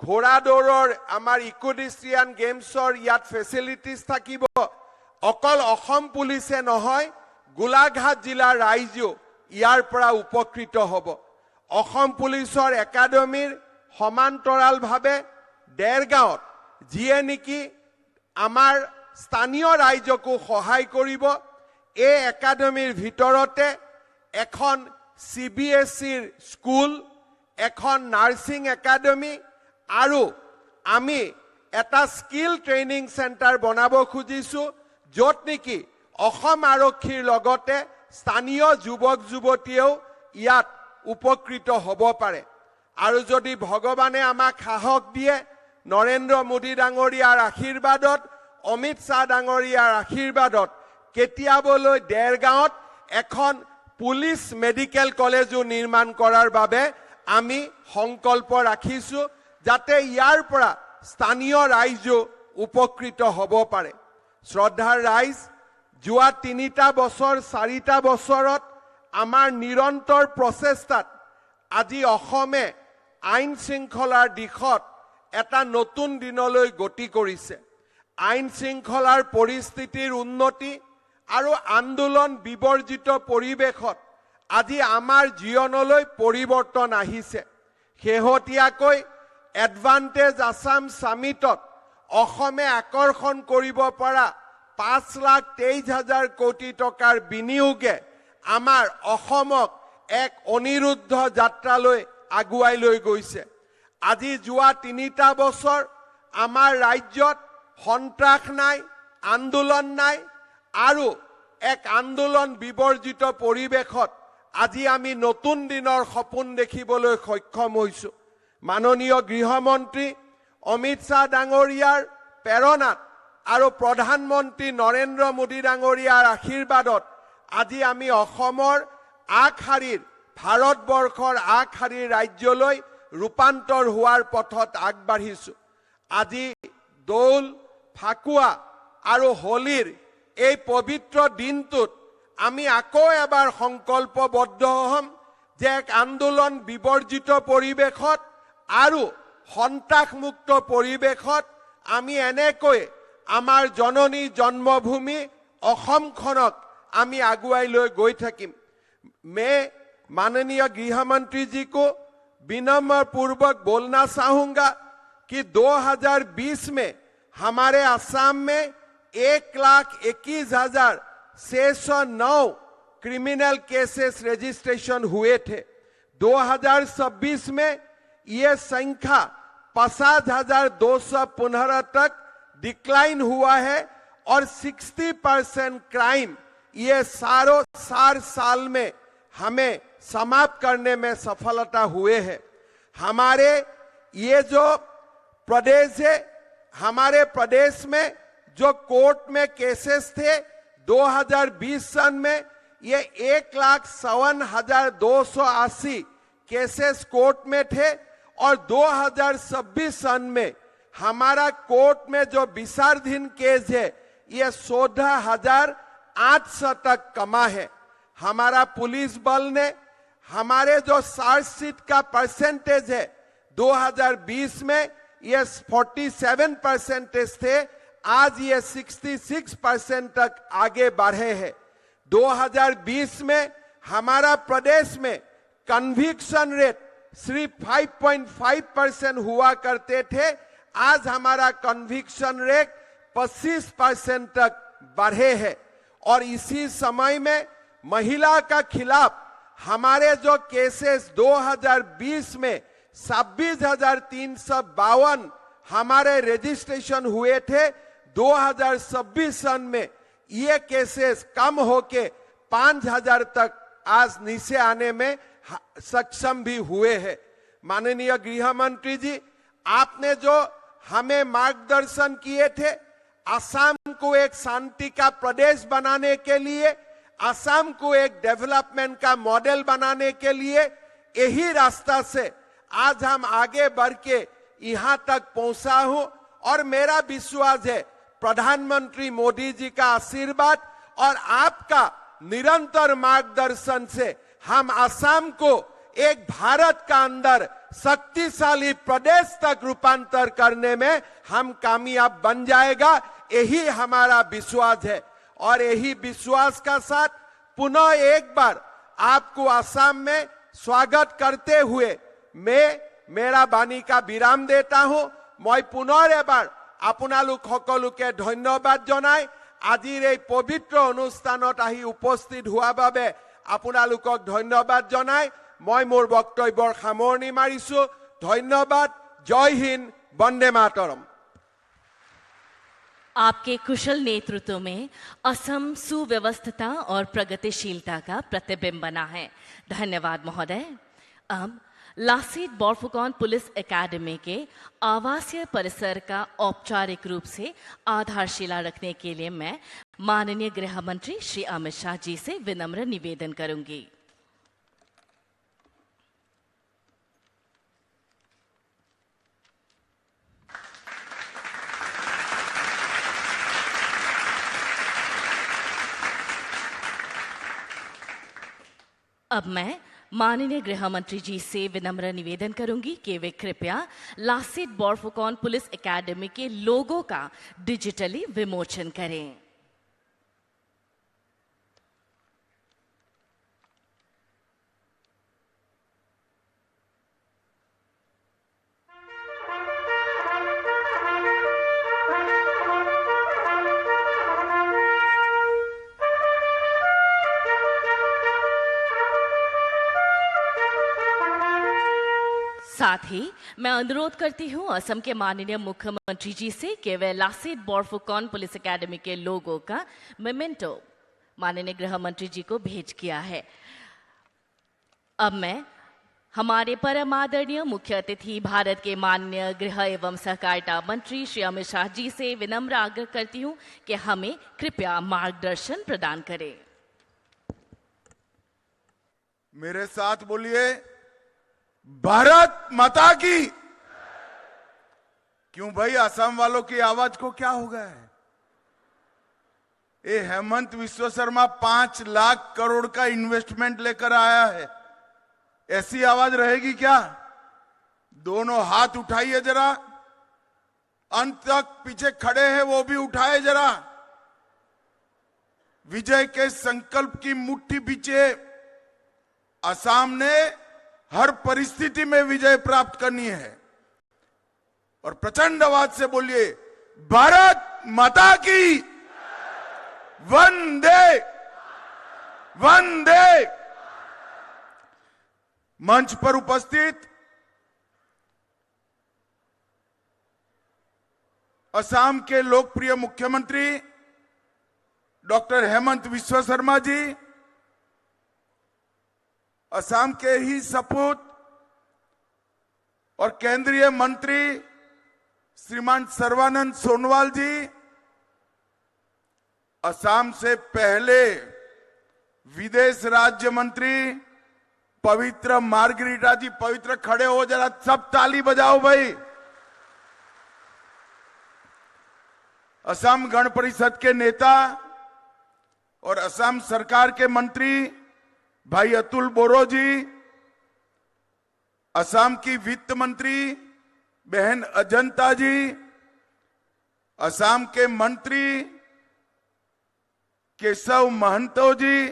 S8: ঘোঁৰা দৌৰৰ আমাৰ ইকুডিষ্ট্ৰিয়ান গেমছৰ ইয়াত ফেচিলিটিজ থাকিব অকল অসম পুলিচে নহয়, গোলাঘাট জিলাৰ ৰাইজেও ইয়াৰ পৰা উপকৃত হ'ব। অসম পুলিচৰ একাডেমীৰ সমান্তৰালভাৱে দেৰগাঁৱত যিয়ে নেকি আমাৰ স্থানীয় ৰাইজকো সহায় কৰিব, এই একাডেমীৰ ভিতৰতে এখন CBSEৰ স্কুল, এখন নাৰ্ছিং একাডেমী আৰু আমি এটা স্কিল ট্ৰেইনিং চেণ্টাৰ বনাব খুজিছোঁ, য'ত নেকি অসম আৰক্ষীৰ লগতে স্থানীয় যুৱক যুৱতীয়েও ইয়াত উপকৃত হ'ব পাৰে। আৰু যদি ভগৱানে আমাক সাহস দিয়ে, নৰেন্দ্ৰ মোদী ডাঙৰীয়াৰ আশীৰ্বাদত, অমিত শ্বাহ ডাঙৰীয়াৰ আশীৰ্বাদত কেতিয়াবলৈ দেৰগাঁৱত এখন পুলিচ মেডিকেল কলেজো নিৰ্মাণ কৰাৰ বাবে আমি সংকল্প ৰাখিছোঁ, যাতে ইয়াৰ পৰা স্থানীয় ৰাইজো উপকৃত হ'ব পাৰে। শ্ৰদ্ধাৰ ৰাইজ, যোৱা 3টা বছৰ 4টা বছৰত আমাৰ নিৰন্তৰ প্ৰচেষ্টাত আজি অসমে আইন শৃংখলাৰ দিশত এটা নতুন দিনলৈ গতি কৰিছে। আইন শৃংখলাৰ পৰিস্থিতিৰ উন্নতি আৰু আন্দোলন বিবৰ্জিত পৰিৱেশত আজি আমাৰ জীৱনলৈ পৰিৱৰ্তন আহিছে। শেহতীয়াকৈ এডভান্টেজ আসাম সামিটত অসমে আকৰ্ষণ কৰিব পৰা 5,23,000 কোটি টকাৰ বিনিয়োগে আমাৰ অসমক এক অনিৰুদ্ধ যাত্ৰালৈ আগুৱাই লৈ গৈছে। আজি যোৱা 3টা বছৰ আমাৰ ৰাজ্যত সন্ত্ৰাস নাই, আন্দোলন নাই আৰু এক আন্দোলন বিবৰ্জিত পৰিৱেশত আজি আমি নতুন দিনৰ সপোন দেখিবলৈ সক্ষম হৈছোঁ। মাননীয় গৃহমন্ত্ৰী অমিত শ্বাহ ডাঙৰীয়াৰ প্ৰেৰণাত আৰু প্ৰধানমন্ত্ৰী নৰেন্দ্ৰ মোদী ডাঙৰীয়াৰ আশীৰ্বাদত আজি আমি অসমৰ আগশাৰীৰ, ভাৰতবৰ্ষৰ আগশাৰীৰ ৰাজ্যলৈ ৰূপান্তৰ হোৱাৰ পথত আগবাঢ়িছোঁ। আজি দৌল, ফাকুৱা আৰু হোলীৰ এই পবিত্ৰ দিনটোত আমি আকৌ এবাৰ সংকল্পবদ্ধ হ'ম যে এক আন্দোলন বিবৰ্জিত পৰিৱেশত আৰু সন্ত্ৰাসমুক্ত পৰিৱেশত আমি এনেকৈ আমাৰ জননী জন্মভূমি অসমখনক আমি আগুৱাই লৈ গৈ থাকিম। मैं माननीय गृह मंत्री जी को विनम्र पूर्वक बोलना चाहूंगा कि 2020 में हमारे असम में 1,21,609 क्रिमिनल केसेस रजिस्ट्रेशन हुए थे। 2026 में ये संख्या 50,215 तक डिक्लाइन हुआ है और 60% क्राइम ये 4 साल में हमें समाप्त करने में सफलता हुए हैं। हमारे ये जो प्रदेश है, हमारे प्रदेश में जो कोर्ट में केसेस थे 2020 सन में ये 1,52,280 केसेस कोर्ट में थे और 2026 सन में हमारा कोर्ट में जो विचाराधीन केस है ये 14,800 तक कमा है। हमारा पुलिस बल ने हमारे जो चार्जशीट का परसेंटेज है 2020 में ये 47% थे, आज ये 66% तक आगे बढ़े हैं। 2020 में हमारा प्रदेश में कन्विक्शन रेट सिर्फ 5.5% हुआ करते थे, आज हमारा कन्विक्शन रेट 25% तक बढ़े हैं। और इसी समय में महिला का खिलाफ हमारे जो केसेस 2020 में 26,352 हमारे रजिस्ट्रेशन हुए थे, 2026 सन में ये केसेस कम होके 5,000 तक आज नीचे आने में सक्षम भी हुए हैं। माननीय गृह मंत्री जी, आपने जो हमें मार्गदर्शन किए थे असम को एक शांति का प्रदेश बनाने के लिए, असम को एक डेवलपमेंट का मॉडल बनाने के लिए, यही रास्ता से आज हम आगे बढ़ के यहां तक पहुंचा हूं और मेरा विश्वास है प्रधानमंत्री मोदी जी का आशीर्वाद और आपका निरंतर मार्गदर्शन से हम असम को एक भारत का अंदर शक्तिशाली प्रदेश तक रूपांतर करने में हम कामयाब बन जाएगा। यही हमारा विश्वास है और यही विश्वास का साथ पुनः एक बार आपको असम में स्वागत करते हुए मैं मेरा बाणी का विराम देता हूं। मैं पुनः एबार আপোনালোক সকলোকে ধন্যবাদ জনাই আজিৰ এই পবিত্ৰ অনুষ্ঠানত আহি উপস্থিত হোৱা বাবে আপোনালোকক ধন্যবাদ জনাই মই মোৰ বক্তব্যৰ সামৰণি মাৰিছো। ধন্যবাদ। জয় হিন্দ। বন্দে মাতৰম।
S4: आपके कुशल नेतृत्व में असम सुव्यवस्थिता और प्रगतिशीलता का प्रतिबिंब बना है। धन्यवाद महोदय। अब लासित बोरफुकन पुलिस एकेडमी के आवासीय परिसर का औपचारिक रूप से आधारशिला रखने के लिए मैं माननीय गृह मंत्री श्री अमित शाह जी से विनम्र निवेदन करूंगी। अब मैं माननीय गृह मंत्री जी से विनम्र निवेदन करूंगी कि वे कृपया लासित बोरफुकन पुलिस एकेडमी के लोगो का डिजिटली विमोचन करें। साथ ही मैं अनुरोध करती हूं असम के माननीय मुख्यमंत्री जी से कि वे लासित बोरफुकन पुलिस एकेडमी के लोगों का मेमेंटो माननीय गृह मंत्री जी को भेज किया है। अब मैं हमारे परम आदरणीय मुख्य अतिथि भारत के माननीय गृह एवं सहकारिता मंत्री श्री अमित शाह जी से विनम्र आग्रह करती हूं कि हमें कृपया मार्गदर्शन प्रदान करें।
S9: मेरे साथ बोलिए, भारत माता की। क्यों भाई, असम वालों की आवाज को क्या हो गया है? ये हेमंत विश्व शर्मा 5 लाख करोड़ का इन्वेस्टमेंट लेकर आया है, ऐसी आवाज रहेगी क्या? दोनों हाथ उठाइए जरा, अंत तक पीछे खड़े हैं वो भी उठाए जरा। विजय के संकल्प की मुट्ठी पीछे असम ने हर परिस्थिति में विजय प्राप्त करनी है। और प्रचंड आवाज से बोलिए, भारत माता की। वंदे वंदे। मंच पर उपस्थित असम के लोकप्रिय मुख्यमंत्री डॉक्टर हेमंत विश्व शर्मा जी, असम के ही सपूत और केंद्रीय मंत्री श्रीमान सर्बानंद सोनोवाल जी, असम से पहले विदेश राज्य मंत्री पवित्र मार्गरीटा जी, पवित्र खड़े हो जरा, सब ताली बजाओ भाई। असम गण परिषद के नेता और असम सरकार के मंत्री भाई अतुल बोरो जी, असम की वित्त मंत्री बहन अजंता जी, असम के मंत्री केशव महंतो जी,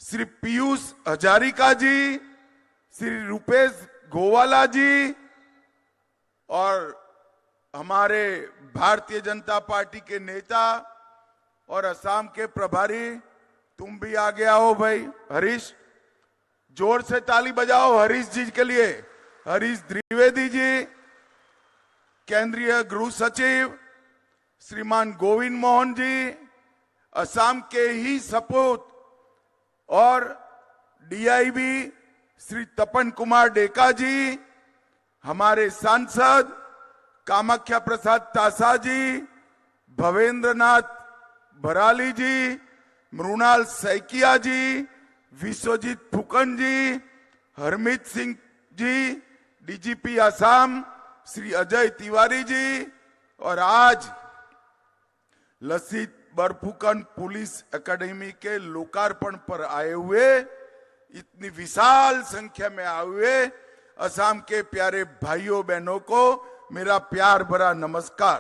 S9: श्री पीयूष हजारिका जी, श्री रूपेश गोवाला जी और हमारे भारतीय जनता पार्टी के नेता और असम के प्रभारी, तुम भी आ गया हो भाई। हरीश, जोर से ताली बजाओ हरीश जी के लिए। हरीश द्विवेदी जी, केंद्रीय गृह सचिव श्रीमान गोविंद मोहन जी, असम के ही सपूत और डीआईबी श्री तपन कुमार डेका जी, हमारे सांसद कामाख्या प्रसाद तासा जी, भवेंद्रनाथ भराली जी, मृणाल सैकिया जी, विश्वजीत फुकन जी, हरमीत सिंह जी, डीजीपी असम श्री अजय तिवारी जी और आज लसित बोरफुकन पुलिस एकेडमी के लोकार्पण पर आए हुए, इतनी विशाल संख्या में आए हुए असम के प्यारे भाइयों बहनों को मेरा प्यार भरा नमस्कार।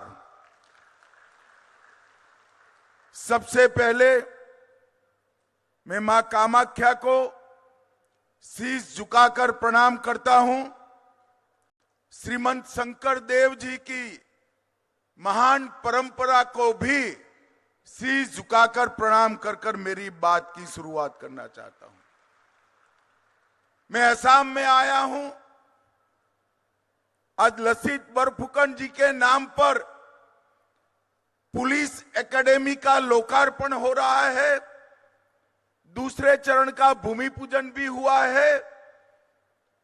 S9: सबसे पहले मैं मां कामाख्या को शीश झुकाकर प्रणाम करता हूं। श्रीमंत शंकर देव जी की महान परंपरा को भी शीश झुकाकर प्रणाम कर मेरी बात की शुरुआत करना चाहता हूं। मैं असम में आया हूं। आज लसित बरफुकन जी के नाम पर पुलिस एकेडमी का लोकार्पण हो रहा है। दूसरे चरण का भूमि पूजन भी हुआ है।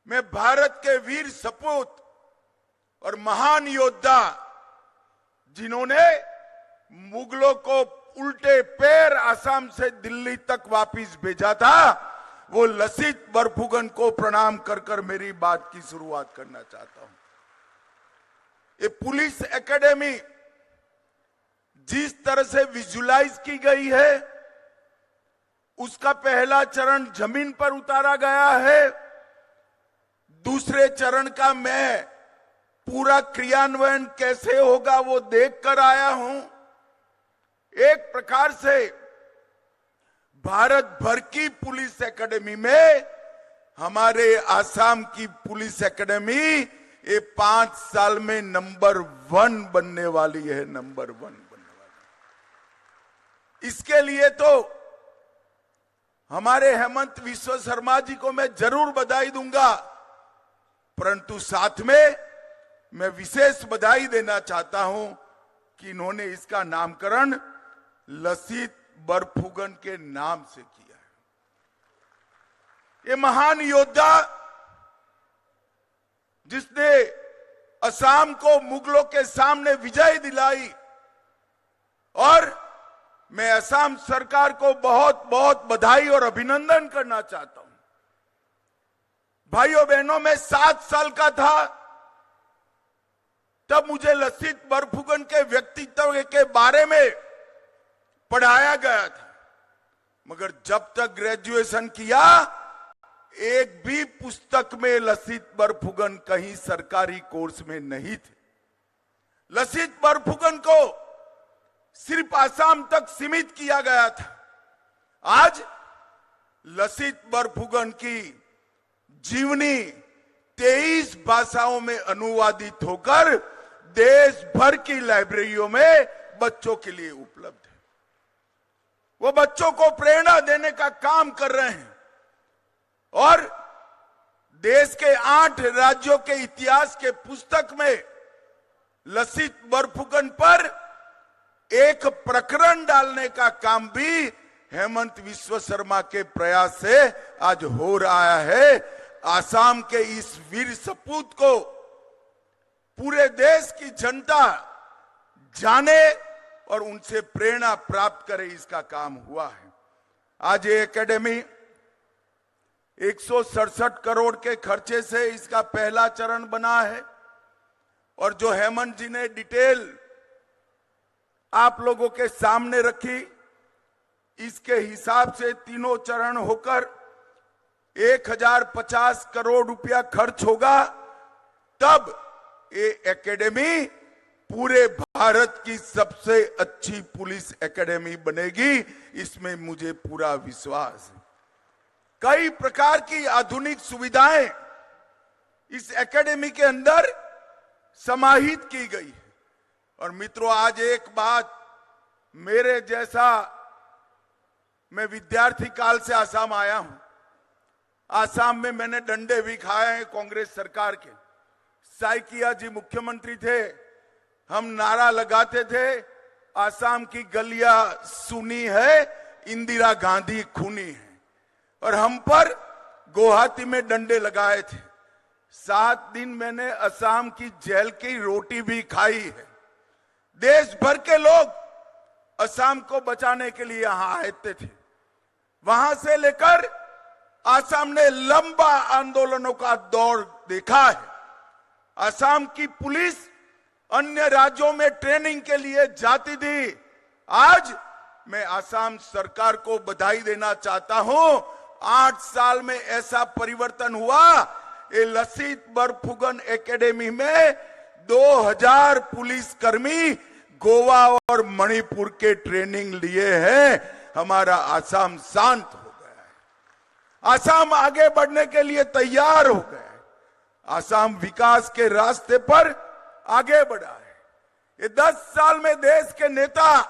S9: मैं भारत के वीर सपूत और महान योद्धा जिन्होंने मुगलों को उल्टे पैर असम से दिल्ली तक वापस भेजा था, वो लसित बरफुकन को प्रणाम कर मेरी बात की शुरुआत करना चाहता हूं। ये पुलिस एकेडमी जिस तरह से विजुलाइज की गई है, उसका पहला चरण जमीन पर उतारा गया है। दूसरे चरण का मैं पूरा क्रियान्वयन कैसे होगा वो देख कर आया हूं। एक प्रकार से भारत भर की पुलिस एकेडमी में हमारे आसाम की पुलिस एकेडमी ये 5 साल में नंबर 1 बनने वाली है, नंबर 1 बनने वाली। इसके लिए तो हमारे हेमंत विश्व शर्मा जी को मैं जरूर बधाई दूंगा, परंतु साथ में मैं विशेष बधाई देना चाहता हूं कि इन्होंने इसका नामकरण लसित बरफुकन के नाम से किया है। ये महान योद्धा जिसने असम को मुगलों के सामने विजय दिलाई, और मैं असम सरकार को बहुत बहुत बधाई और अभिनंदन करना चाहता हूं। भाइयों बहनों, मैं 7 साल का था तब मुझे लसित बरफुकन के व्यक्तित्व के बारे में पढ़ाया गया था, मगर जब तक ग्रेजुएशन किया एक भी पुस्तक में लसित बरफुकन कहीं सरकारी कोर्स में नहीं थे। लसित बरफुकन को सिर्फ आसाम तक सीमित किया गया था। आज लसित बरफुकन की जीवनी 23 भाषाओं में अनुवादित होकर देश भर की लाइब्रेरियों में बच्चों के लिए उपलब्ध है। वो बच्चों को प्रेरणा देने का काम कर रहे हैं और देश के 8 राज्यों के इतिहास के पुस्तक में लसित बरफुकन पर एक प्रकरण डालने का काम भी हेमंत विश्व शर्मा के प्रयास से आज हो रहा है। आसाम के इस वीर सपूत को पूरे देश की जनता जाने और उनसे प्रेरणा प्राप्त करे, इसका काम हुआ है। आज ये एकेडमी 167 करोड़ के खर्चे से इसका पहला चरण बना है, और जो हेमंत जी ने डिटेल आप लोगों के सामने रखी, इसके हिसाब से तीनों चरण होकर 1050 करोड़ रुपया खर्च होगा। तब ये एकेडमी पूरे भारत की सबसे अच्छी पुलिस एकेडमी बनेगी, इसमें मुझे पूरा विश्वास है। कई प्रकार की आधुनिक सुविधाएं इस एकेडमी के अंदर समाहित की गई है। और मित्रों, आज एक बात मेरे जैसा, मैं विद्यार्थी काल से आसाम आया हूं। आसाम में मैंने डंडे भी खाए हैं कांग्रेस सरकार के। साइकिया जी मुख्यमंत्री थे, हम नारा लगाते थे, आसाम की गलियां सुनी है, इंदिरा गांधी खूनी है, और हम पर गुवाहाटी में डंडे लगाए थे। 7 दिन मैंने असम की जेल की रोटी भी खाई है। देश भर के लोग असम को बचाने के लिए यहां आते थे। वहां से लेकर असम ने लंबा आंदोलनों का दौर देखा है। असम की पुलिस अन्य राज्यों में ट्रेनिंग के लिए जाती थी। आज मैं असम सरकार को बधाई देना चाहता हूं। 8 साल में ऐसा परिवर्तन हुआ। ये लसित बरफुकन एकेडमी में 2000 पुलिसकर्मी गोवा और मणिपुर के ट्रेनिंग लिए हैं, हमारा आसाम शांत हो गया है। आसाम आगे बढ़ने के लिए तैयार हो गया है। आसाम विकास के रास्ते पर आगे बढ़ा है। ये 10 साल में देश के नेता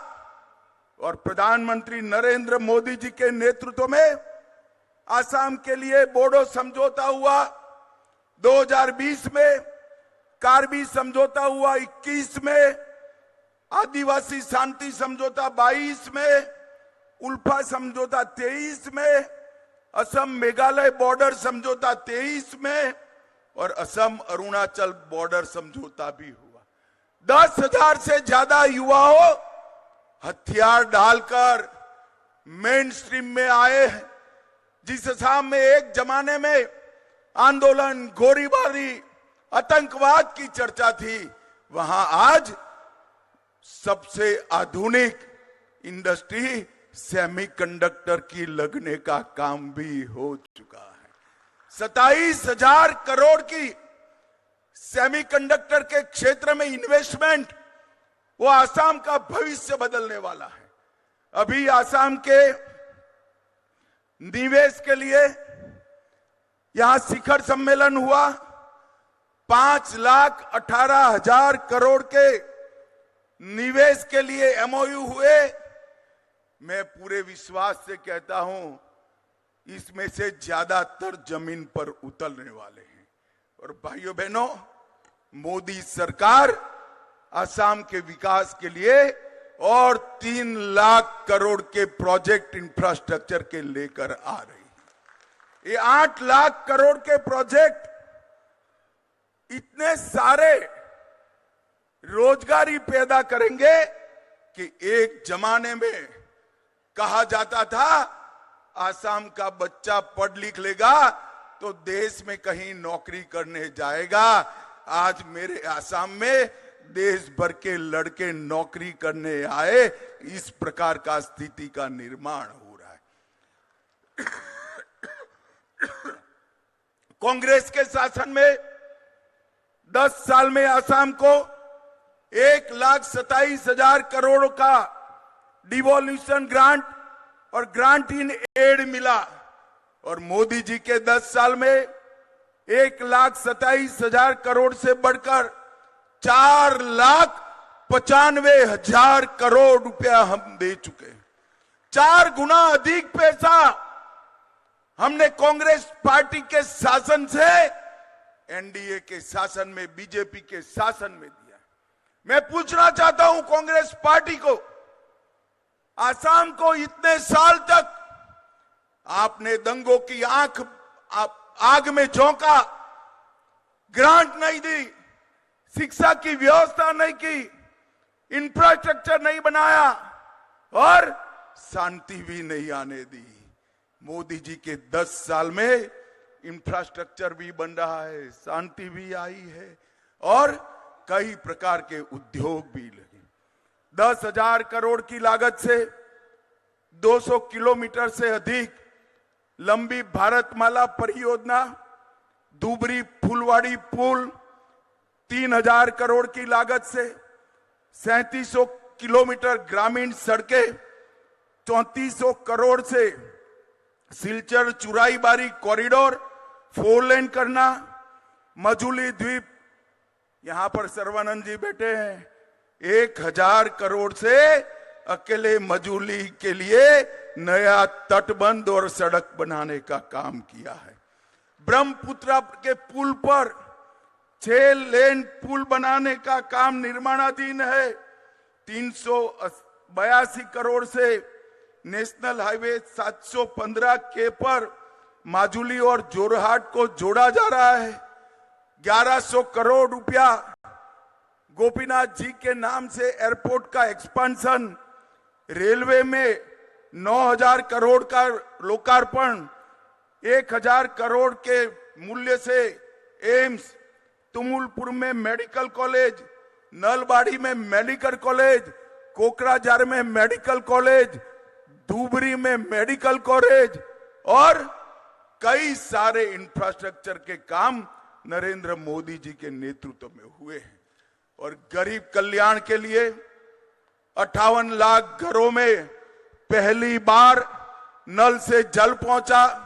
S9: और प्रधानमंत्री नरेंद्र मोदी जी के नेतृत्व में आसाम के लिए बोडो समझौता हुआ 2020 में, कार्बी समझौता हुआ 21 में, आदिवासी शांति समझौता 22 में, उल्फा समझौता 23 में, असम मेघालय बॉर्डर समझौता 23 में और असम अरुणाचल बॉर्डर समझौता भी हुआ। 10,000 से ज्यादा युवाओं हथियार डालकर मेन स्ट्रीम में आए हैं। जिस असम में एक जमाने में आंदोलन, गोलीबारी, आतंकवाद की चर्चा थी, वहां आज सबसे आधुनिक इंडस्ट्री सेमीकंडक्टर की लगने का काम भी हो चुका है। 27,000 करोड़ की सेमीकंडक्टर के क्षेत्र में इन्वेस्टमेंट, वो आसाम का भविष्य बदलने वाला है। अभी आसाम के निवेश के लिए यहां शिखर सम्मेलन हुआ। 5,18,000 करोड़ के निवेश के लिए एमओयू हुए। मैं पूरे विश्वास से कहता हूं, इसमें से ज्यादातर जमीन पर उतरने वाले हैं। और भाइयों बहनों, मोदी सरकार असम के विकास के लिए और 3 लाख करोड़ के प्रोजेक्ट इंफ्रास्ट्रक्चर के लेकर आ रही है। ये 8 लाख करोड़ के प्रोजेक्ट इतने सारे रोजगारी पैदा करेंगे कि एक जमाने में कहा जाता था आसाम का बच्चा पढ़ लिख लेगा तो देश में कहीं नौकरी करने जाएगा। आज मेरे आसाम में देश भर के लड़के नौकरी करने आए। इस प्रकार का स्थिति का निर्माण हो रहा है। कांग्रेस के शासन में 10 साल में आसाम को 1,27,000 करोड़ का डिवोल्यूशन ग्रांट और ग्रांट इन एड मिला। और मोदी जी के 10 साल में 1,27,000 करोड़ से बढ़कर 4,95,000 करोड़ रुपया हम दे चुके हैं। 4 गुना अधिक पैसा हमने कांग्रेस पार्टी के शासन से एनडीए के शासन में, बीजेपी के शासन में दिया। मैं पूछना चाहता हूं कांग्रेस पार्टी को, आसाम को इतने साल तक आपने दंगों की आग में झोंका, ग्रांट नहीं दी, शिक्षा की व्यवस्था नहीं की, इंफ्रास्ट्रक्चर नहीं बनाया और शांति भी नहीं आने दी। मोदी जी के 10 साल में इंफ्रास्ट्रक्चर भी बन रहा है, शांति भी आई है और कई प्रकार के उद्योग भी लगे। 10,000 करोड़ की लागत से 200 किलोमीटर से अधिक लंबी भारतमाला परियोजना, धुबरी फुलवाड़ी पुल 3,000 करोड़ की लागत से, 3700 किलोमीटर ग्रामीण सड़कें 3400 करोड़ से, सिलचर चुराईबारी कॉरिडोर 4 लेन करना, मजूली द्वीप, यहां पर सर्वानंद जी बैठे हैं, 1,000 करोड़ से अकेले मजूली के लिए नया तटबंध और सड़क बनाने का काम किया है। ब्रह्मपुत्र के पुल पर 6 लेन पुल बनाने का काम निर्माणाधीन है। 382 करोड़ से नेशनल हाईवे 715 के पर माजुली और जोरहाट को जोड़ा जा रहा है। 1100 करोड़ रुपया गोपीनाथ जी के नाम से एयरपोर्ट का एक्सपेंशन, रेलवे में 9,000 करोड़ का लोकार्पण, 1,000 करोड़ के मूल्य से एम्स, तुमुलपुर में मेडिकल कॉलेज, नलबाड़ी में मेडिकल कॉलेज, कोकराझार में मेडिकल कॉलेज, धुबरी में मेडिकल कॉलेज और कई सारे इंफ्रास्ट्रक्चर के काम नरेंद्र मोदी जी के नेतृत्व में हुए हैं। और गरीब कल्याण के लिए 58 लाख घरों में पहली बार नल से जल पहुंचा।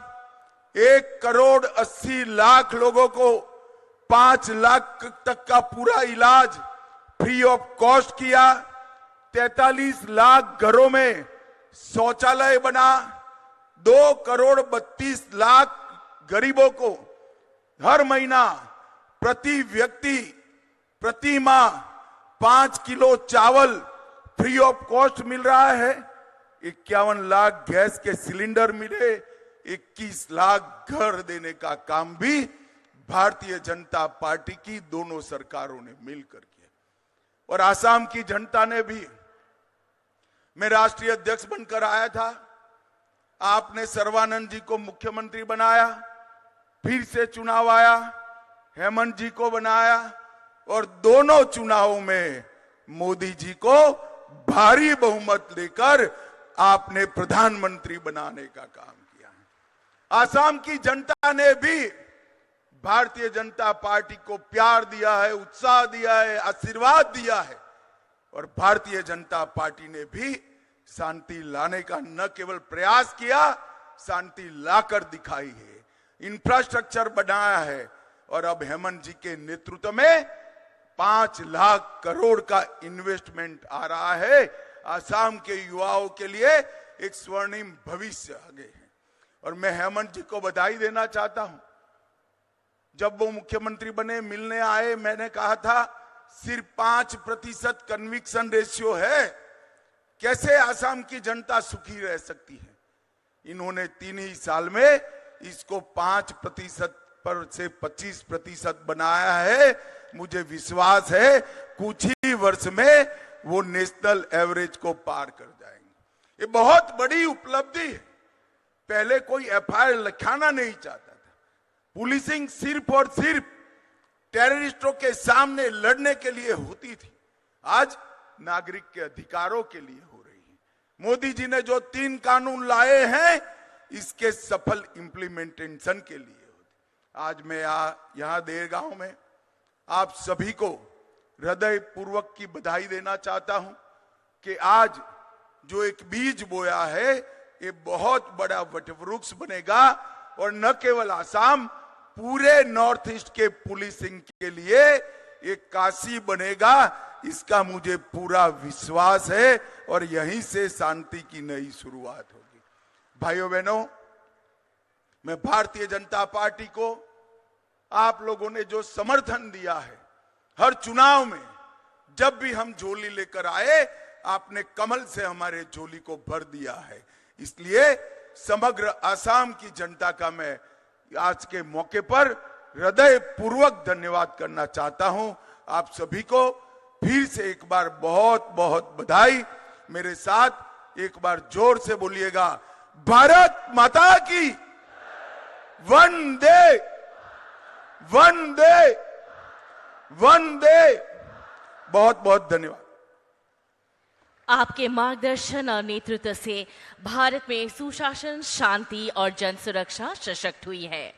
S9: 1,80,00,000 लोगों को 5 लाख तक का पूरा इलाज फ्री ऑफ कॉस्ट किया। 43 लाख घरों में शौचालय बना। 2,32,00,000 गरीबों को हर महीना प्रति व्यक्ति प्रति माह 5 किलो चावल फ्री ऑफ कॉस्ट मिल रहा है। 51 लाख गैस के सिलेंडर मिले। 21 लाख घर देने का काम भी भारतीय जनता पार्टी की दोनों सरकारों ने मिलकर किया। और आसाम की जनता ने भी, मैं राष्ट्रीय अध्यक्ष बनकर आया था, आपने सर्बानंद जी को मुख्यमंत्री बनाया, फिर से चुनाव आया, हेमंत जी को बनाया और दोनों चुनावों में मोदी जी को भारी बहुमत लेकर आपने प्रधानमंत्री बनाने का काम किया है। आसाम की जनता ने भी भारतीय जनता पार्टी को प्यार दिया है, उत्साह दिया है, आशीर्वाद दिया है और भारतीय जनता पार्टी ने भी शांति लाने का न केवल प्रयास किया, शांति लाकर दिखाई है। इंफ्रास्ट्रक्चर बनाया है और अब हेमंत जी के नेतृत्व में 5 लाख करोड़ का इन्वेस्टमेंट आ रहा है। आसाम के युवाओं के लिए एक स्वर्णिम भविष्य आगे है और मैं हेमंत जी को बधाई देना चाहता हूं। जब वो मुख्यमंत्री बने, मिलने आए, मैंने कहा था सिर्फ 5% कन्विक्शन रेशियो है, कैसे आसाम की जनता सुखी रह सकती है। इन्होंने 3 ही साल में इसको 5% पर से 25% बनाया है। मुझे विश्वास है कुछ ही वर्ष में वो नेशनल एवरेज को पार कर जाएंगे। ये बहुत बड़ी उपलब्धि है। पहले कोई एफआईआर लिखाना नहीं चाहता था। पुलिसिंग सिर्फ और सिर्फ टेररिस्टों के सामने लड़ने के लिए होती थी, आज नागरिक के अधिकारों के लिए हो रही है। मोदी जी ने जो 3 कानून लाए हैं, इसके सफल इंप्लीमेंटेशन के लिए होती। आज मैं यहाँ देरगांव में आप सभी को हृदय पूर्वक की बधाई देना चाहता हूं कि आज जो एक बीज बोया है, ये बहुत बड़ा वटवृक्ष बनेगा और न केवल आसाम, पूरे नॉर्थ ईस्ट के पुलिसिंग के लिए एक काशी बनेगा। इसका मुझे पूरा विश्वास है और यहीं से शांति की नई शुरुआत होगी। भाइयों बहनों, मैं भारतीय जनता पार्टी को आप लोगों ने जो समर्थन दिया है, हर चुनाव में जब भी हम झोली लेकर आए, आपने कमल से हमारे झोली को भर दिया है। इसलिए समग्र आसाम की जनता का मैं आज के मौके पर हृदय पूर्वक धन्यवाद करना चाहता हूं। आप सभी को फिर से एक बार बहुत बहुत बधाई। मेरे साथ एक बार जोर से बोलिएगा, भारत माता की वंदे वंदे वंदे। बहुत बहुत धन्यवाद।
S4: आपके मार्गदर्शन और नेतृत्व से भारत में सुशासन, शांति और जन सुरक्षा सशक्त हुई है।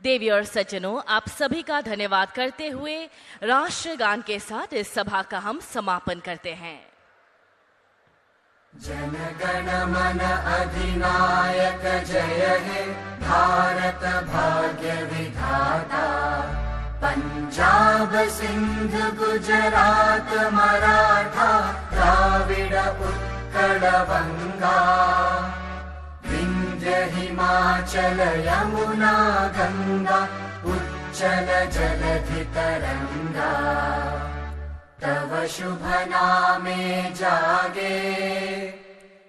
S4: देवी और सज्जनों, आप सभी का धन्यवाद करते हुए राष्ट्रगान के साथ इस सभा का हम समापन करते हैं।
S10: जन गण मन अधिनायक जय हे भारत भाग्य विधाता। पंजाब सिंध गुजरात मराठा द्राविड़ उत्कल बंगा। विंध्य हिमाचल यमुना गंगा उच्चल जलधि तरंगा। तव शुभ नामे जागे,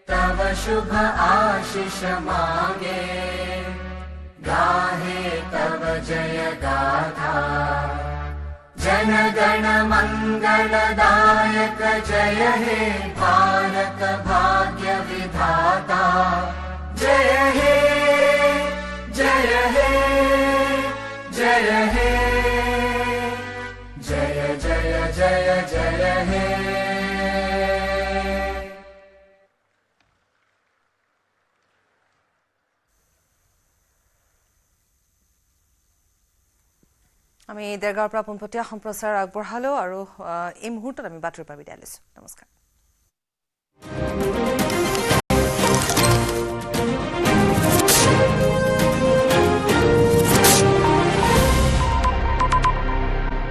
S10: तव शुभ आशीष मांगे। गाहे तव जय गाथा। जन गण मंगलदायक जय हे भारत भाग्य विधाता। जय हे जय हे जय हे जय जय जय जय हे।
S1: আমি দেৰগাঁৱৰ পৰা পোনপটীয়া সম্প্ৰচাৰ আগবঢ়ালোঁ আৰু এই মুহূৰ্তত আমি বাতৰিৰ পৰা বিদায় লৈছোঁ। নমস্কাৰ।
S10: जय